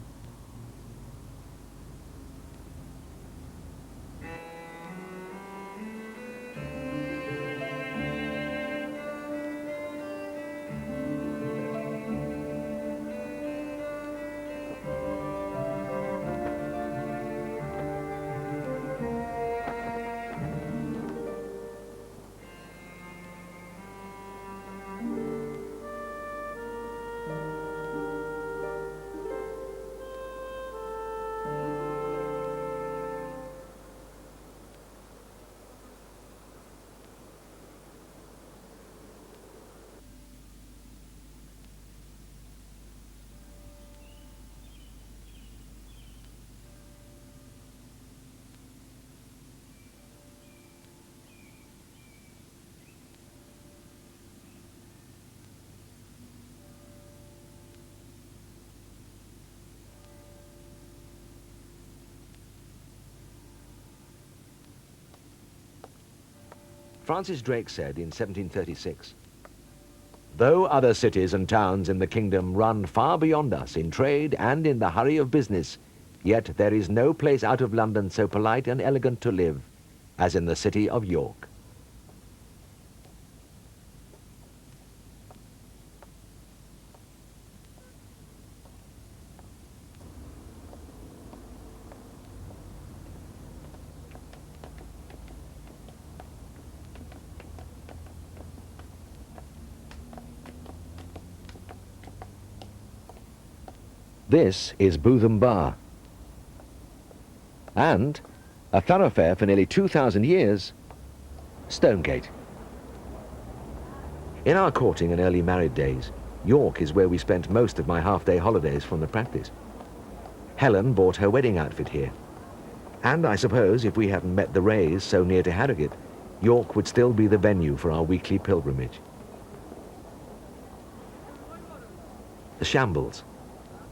Francis Drake said in 1736, "Though other cities and towns in the kingdom run far beyond us in trade and in the hurry of business, yet there is no place out of London so polite and elegant to live as in the city of York." This is Bootham Bar. And a thoroughfare for nearly 2,000 years, Stonegate. In our courting and early married days, York is where we spent most of my half-day holidays from the practice. Helen bought her wedding outfit here. And I suppose if we hadn't met the Rays so near to Harrogate, York would still be the venue for our weekly pilgrimage. The Shambles,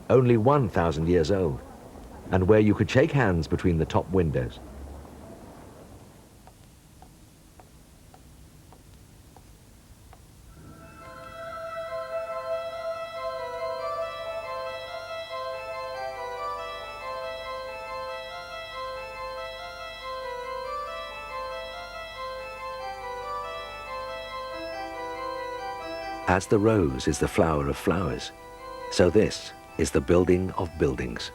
only 1,000 years old, and where you could shake hands between the top windows. As the rose is the flower of flowers, so this is the building of buildings.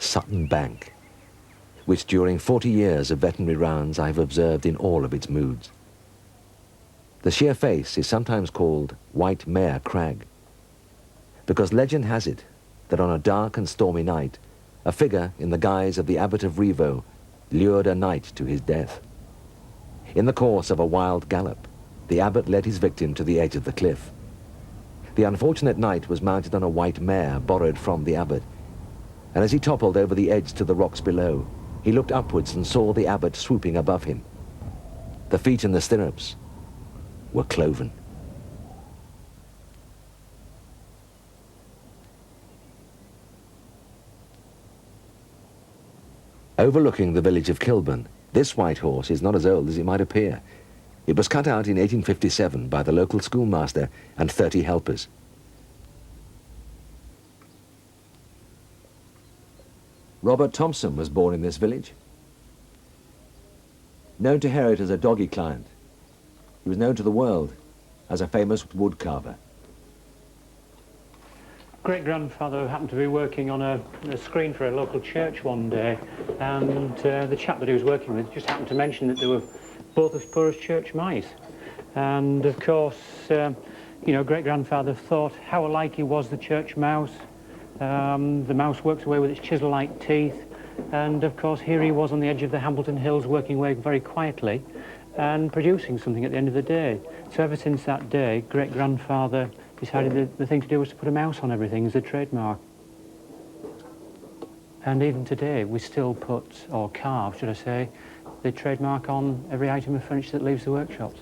Sutton Bank, which during 40 years of veterinary rounds I've observed in all of its moods. The sheer face is sometimes called White Mare Crag, because legend has it that on a dark and stormy night, a figure in the guise of the Abbot of Revo lured a knight to his death. In the course of a wild gallop, the abbot led his victim to the edge of the cliff. The unfortunate knight was mounted on a white mare borrowed from the abbot, and as he toppled over the edge to the rocks below, he looked upwards and saw the abbot swooping above him. The feet in the stirrups were cloven. Overlooking the village of Kilburn, this white horse is not as old as it might appear. It was cut out in 1857 by the local schoolmaster and 30 helpers. Robert Thompson was born in this village. Known to Herriot as a doggy client, he was known to the world as a famous woodcarver. Great-grandfather happened to be working on a screen for a local church one day, and the chap that he was working with just happened to mention that they were both as poor as church mice. And of course, you know, great-grandfather thought how alike he was the church mouse. The mouse works away with its chisel-like teeth, and of course here he was on the edge of the Hambleton Hills working away very quietly and producing something at the end of the day. So ever since that day, great-grandfather decided that the thing to do was to put a mouse on everything as a trademark. And even today we still put, or carve should I say, the trademark on every item of furniture that leaves the workshops.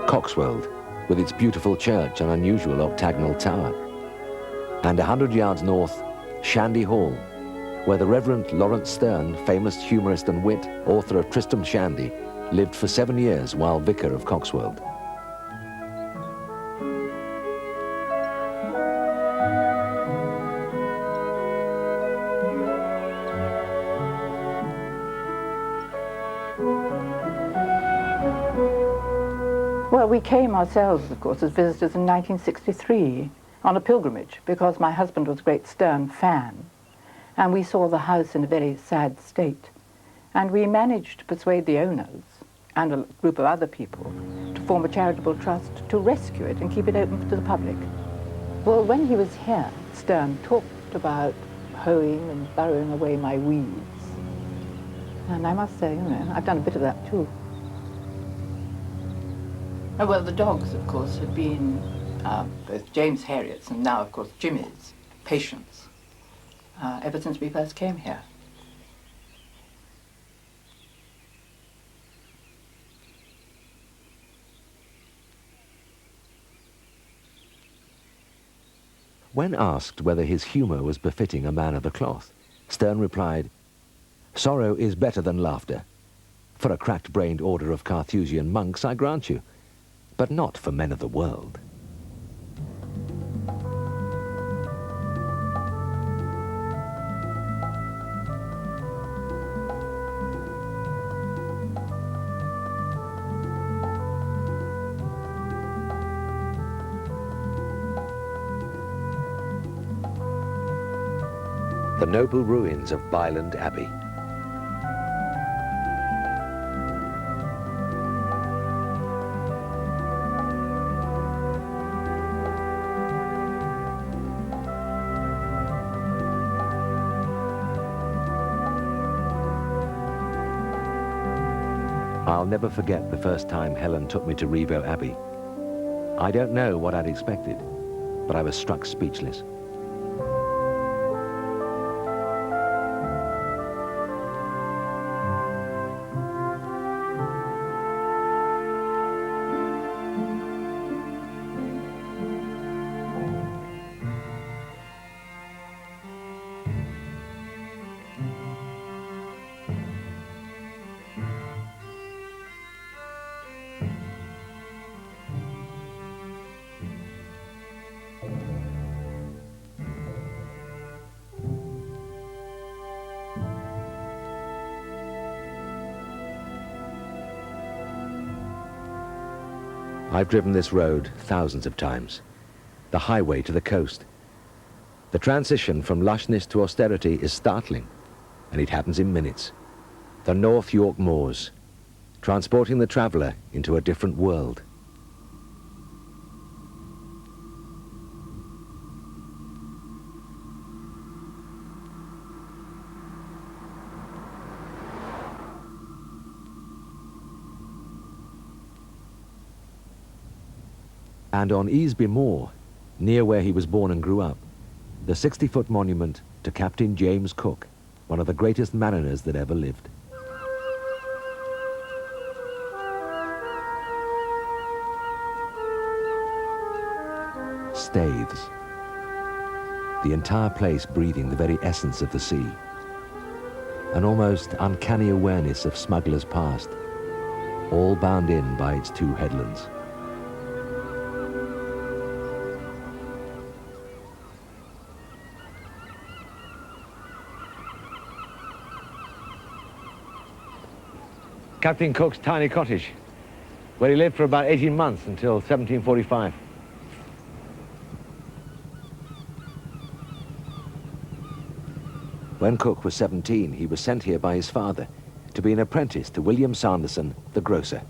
Coxwold, with its beautiful church and unusual octagonal tower. And 100 yards north, Shandy Hall, where the Reverend Lawrence Sterne, famous humorist and wit, author of Tristram Shandy, lived for 7 years while vicar of Coxwold. Well, we came ourselves, of course, as visitors in 1963 on a pilgrimage because my husband was a great Stern fan, and we saw the house in a very sad state. And we managed to persuade the owners and a group of other people to form a charitable trust to rescue it and keep it open to the public. Well, when he was here, Stern talked about hoeing and burrowing away my weeds. And I must say, you know, I've done a bit of that too. Oh, well, the dogs, of course, have been both James Herriot's and now, of course, Jimmy's patients ever since we first came here. When asked whether his humour was befitting a man of the cloth, Stern replied, "Sorrow is better than laughter. For a cracked-brained order of Carthusian monks, I grant you, but not for men of the world." The noble ruins of Byland Abbey. I'll never forget the first time Helen took me to Revo Abbey. I don't know what I'd expected, but I was struck speechless. I've driven this road thousands of times, the highway to the coast. The transition from lushness to austerity is startling, and it happens in minutes. The North York moors, transporting the traveller into a different world. And on Easby Moor, near where he was born and grew up, the 60-foot monument to Captain James Cook, one of the greatest mariners that ever lived. Staithes. The entire place breathing the very essence of the sea. An almost uncanny awareness of smugglers' past, all bound in by its two headlands. Captain Cook's tiny cottage, where he lived for about 18 months until 1745. When Cook was 17, he was sent here by his father to be an apprentice to William Sanderson, the grocer.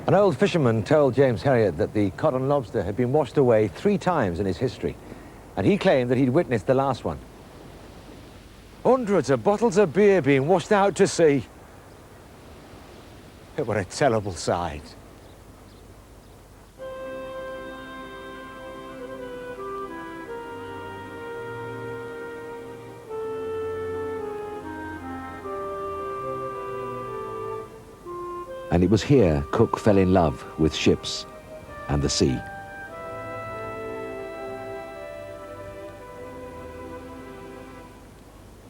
An old fisherman told James Herriot that the cod and lobster had been washed away 3 times in his history, and he claimed that he'd witnessed the last one. Hundreds of bottles of beer being washed out to sea. It was a terrible sight. And it was here Cook fell in love with ships and the sea.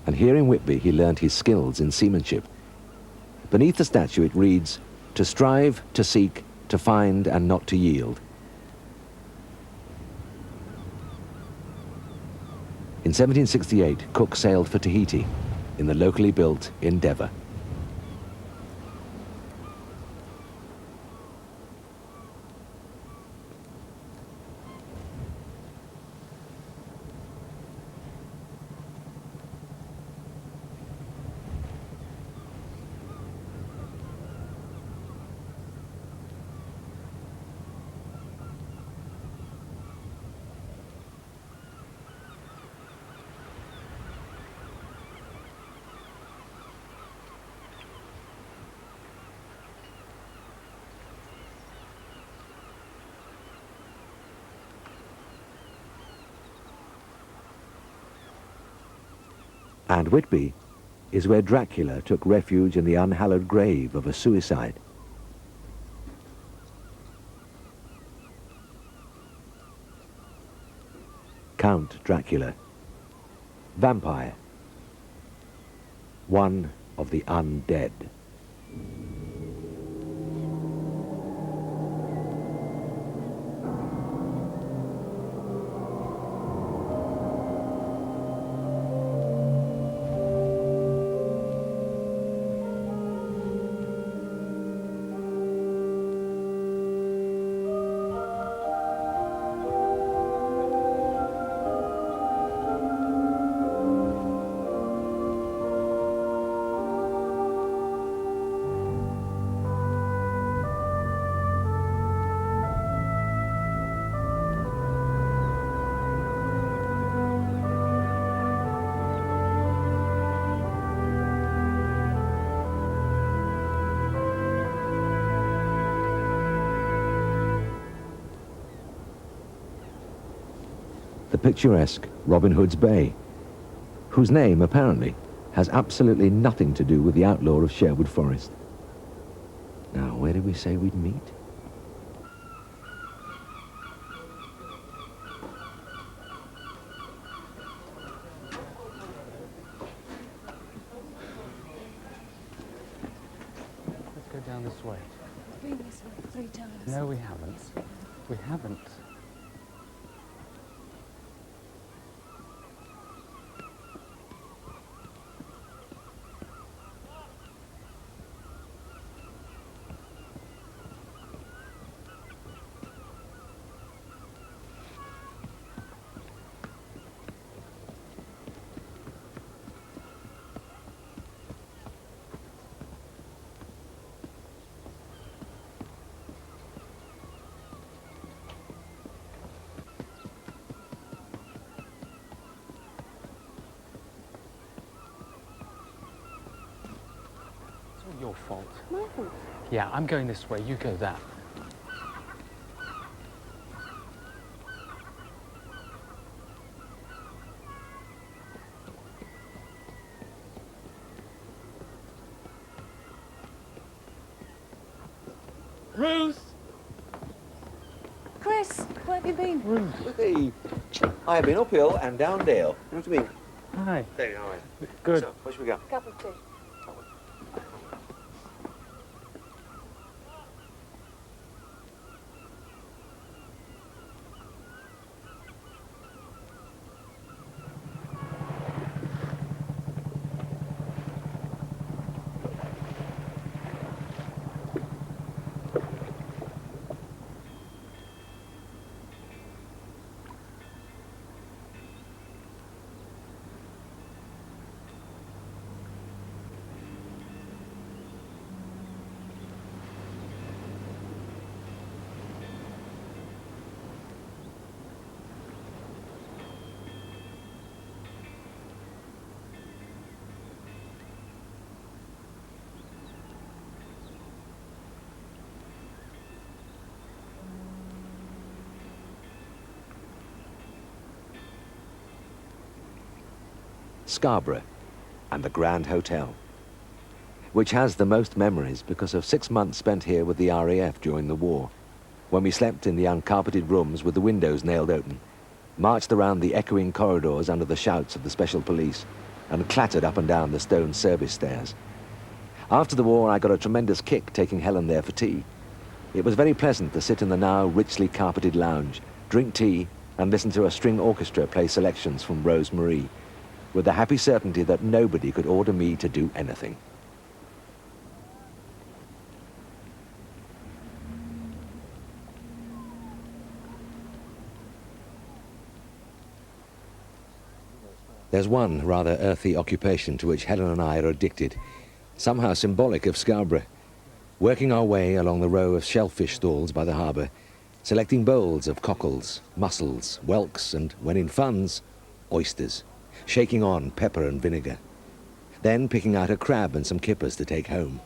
And here in Whitby he learned his skills in seamanship. Beneath the statue it reads, "To strive, to seek, to find and not to yield." In 1768, Cook sailed for Tahiti in the locally built Endeavour. And Whitby is where Dracula took refuge in the unhallowed grave of a suicide. Count Dracula, vampire, one of the undead. The picturesque Robin Hood's Bay, whose name, apparently, has absolutely nothing to do with the outlaw of Sherwood Forest. Now, where did we say we'd meet? Let's go down this way. Been this way 3 times. No, we haven't. We haven't. Your fault. My fault? Yeah, I'm going this way, you go that. Ruth! Chris, where have you been? Hey, I have been uphill and down dale. How have you been? Hi. Very nice. Good. So, where should we go? Cup of tea. Scarborough and the Grand Hotel, which has the most memories because of 6 months spent here with the RAF during the war, when we slept in the uncarpeted rooms with the windows nailed open, marched around the echoing corridors under the shouts of the special police, and clattered up and down the stone service stairs. After the war, I got a tremendous kick taking Helen there for tea. It was very pleasant to sit in the now richly carpeted lounge, drink tea, and listen to a string orchestra play selections from Rose Marie, with the happy certainty that nobody could order me to do anything. There's one rather earthy occupation to which Helen and I are addicted, somehow symbolic of Scarborough. Working our way along the row of shellfish stalls by the harbour, selecting bowls of cockles, mussels, whelks, and, when in funds, oysters, shaking on pepper and vinegar. Then picking out a crab and some kippers to take home.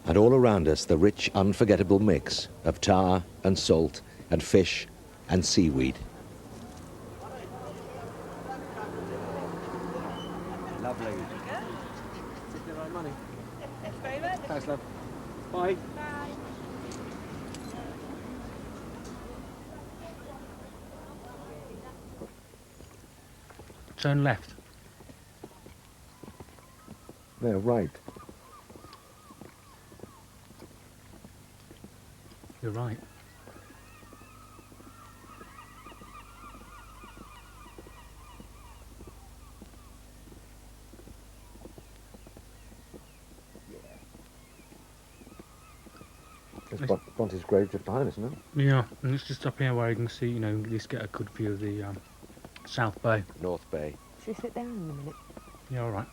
And all around us the rich, unforgettable mix of tar and salt and fish and seaweed. Lovely. Is there right money? Thanks very much. Thanks, love. Bye. Bye. Turn left. No, right. You're right. There's Bronte's grave just behind us, isn't it? Yeah, and it's just up here where you can see, you know, at least get a good view of the South Bay. North Bay. Should we sit down in a minute? Yeah, all right.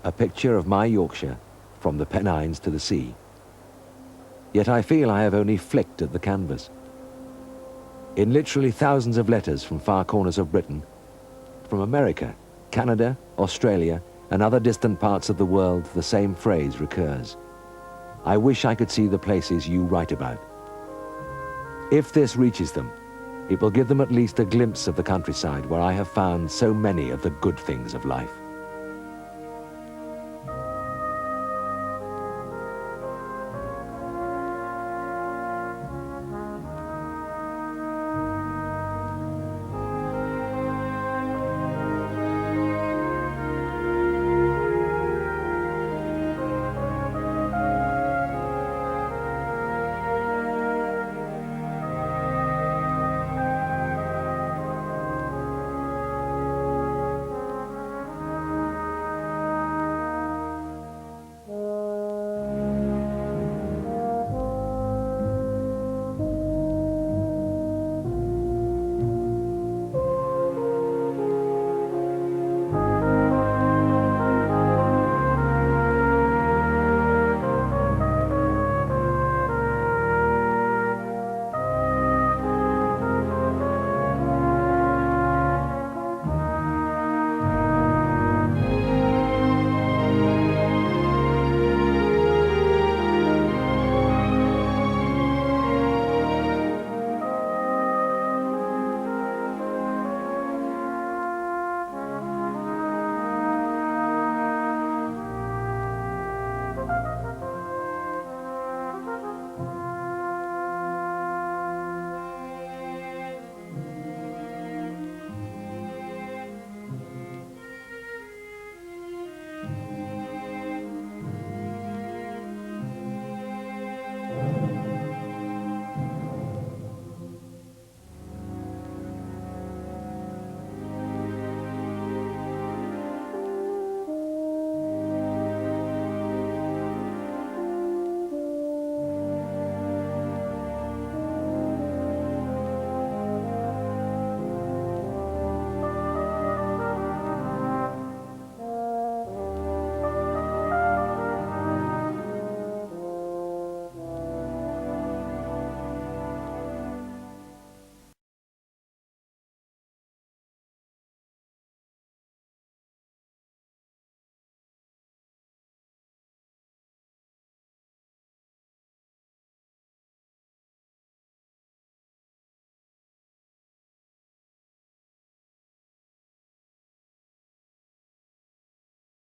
A picture of my Yorkshire from the Pennines to the sea. Yet I feel I have only flicked at the canvas. In literally thousands of letters from far corners of Britain, from America, Canada, Australia, and other distant parts of the world, the same phrase recurs. I wish I could see the places you write about. If this reaches them, it will give them at least a glimpse of the countryside where I have found so many of the good things of life.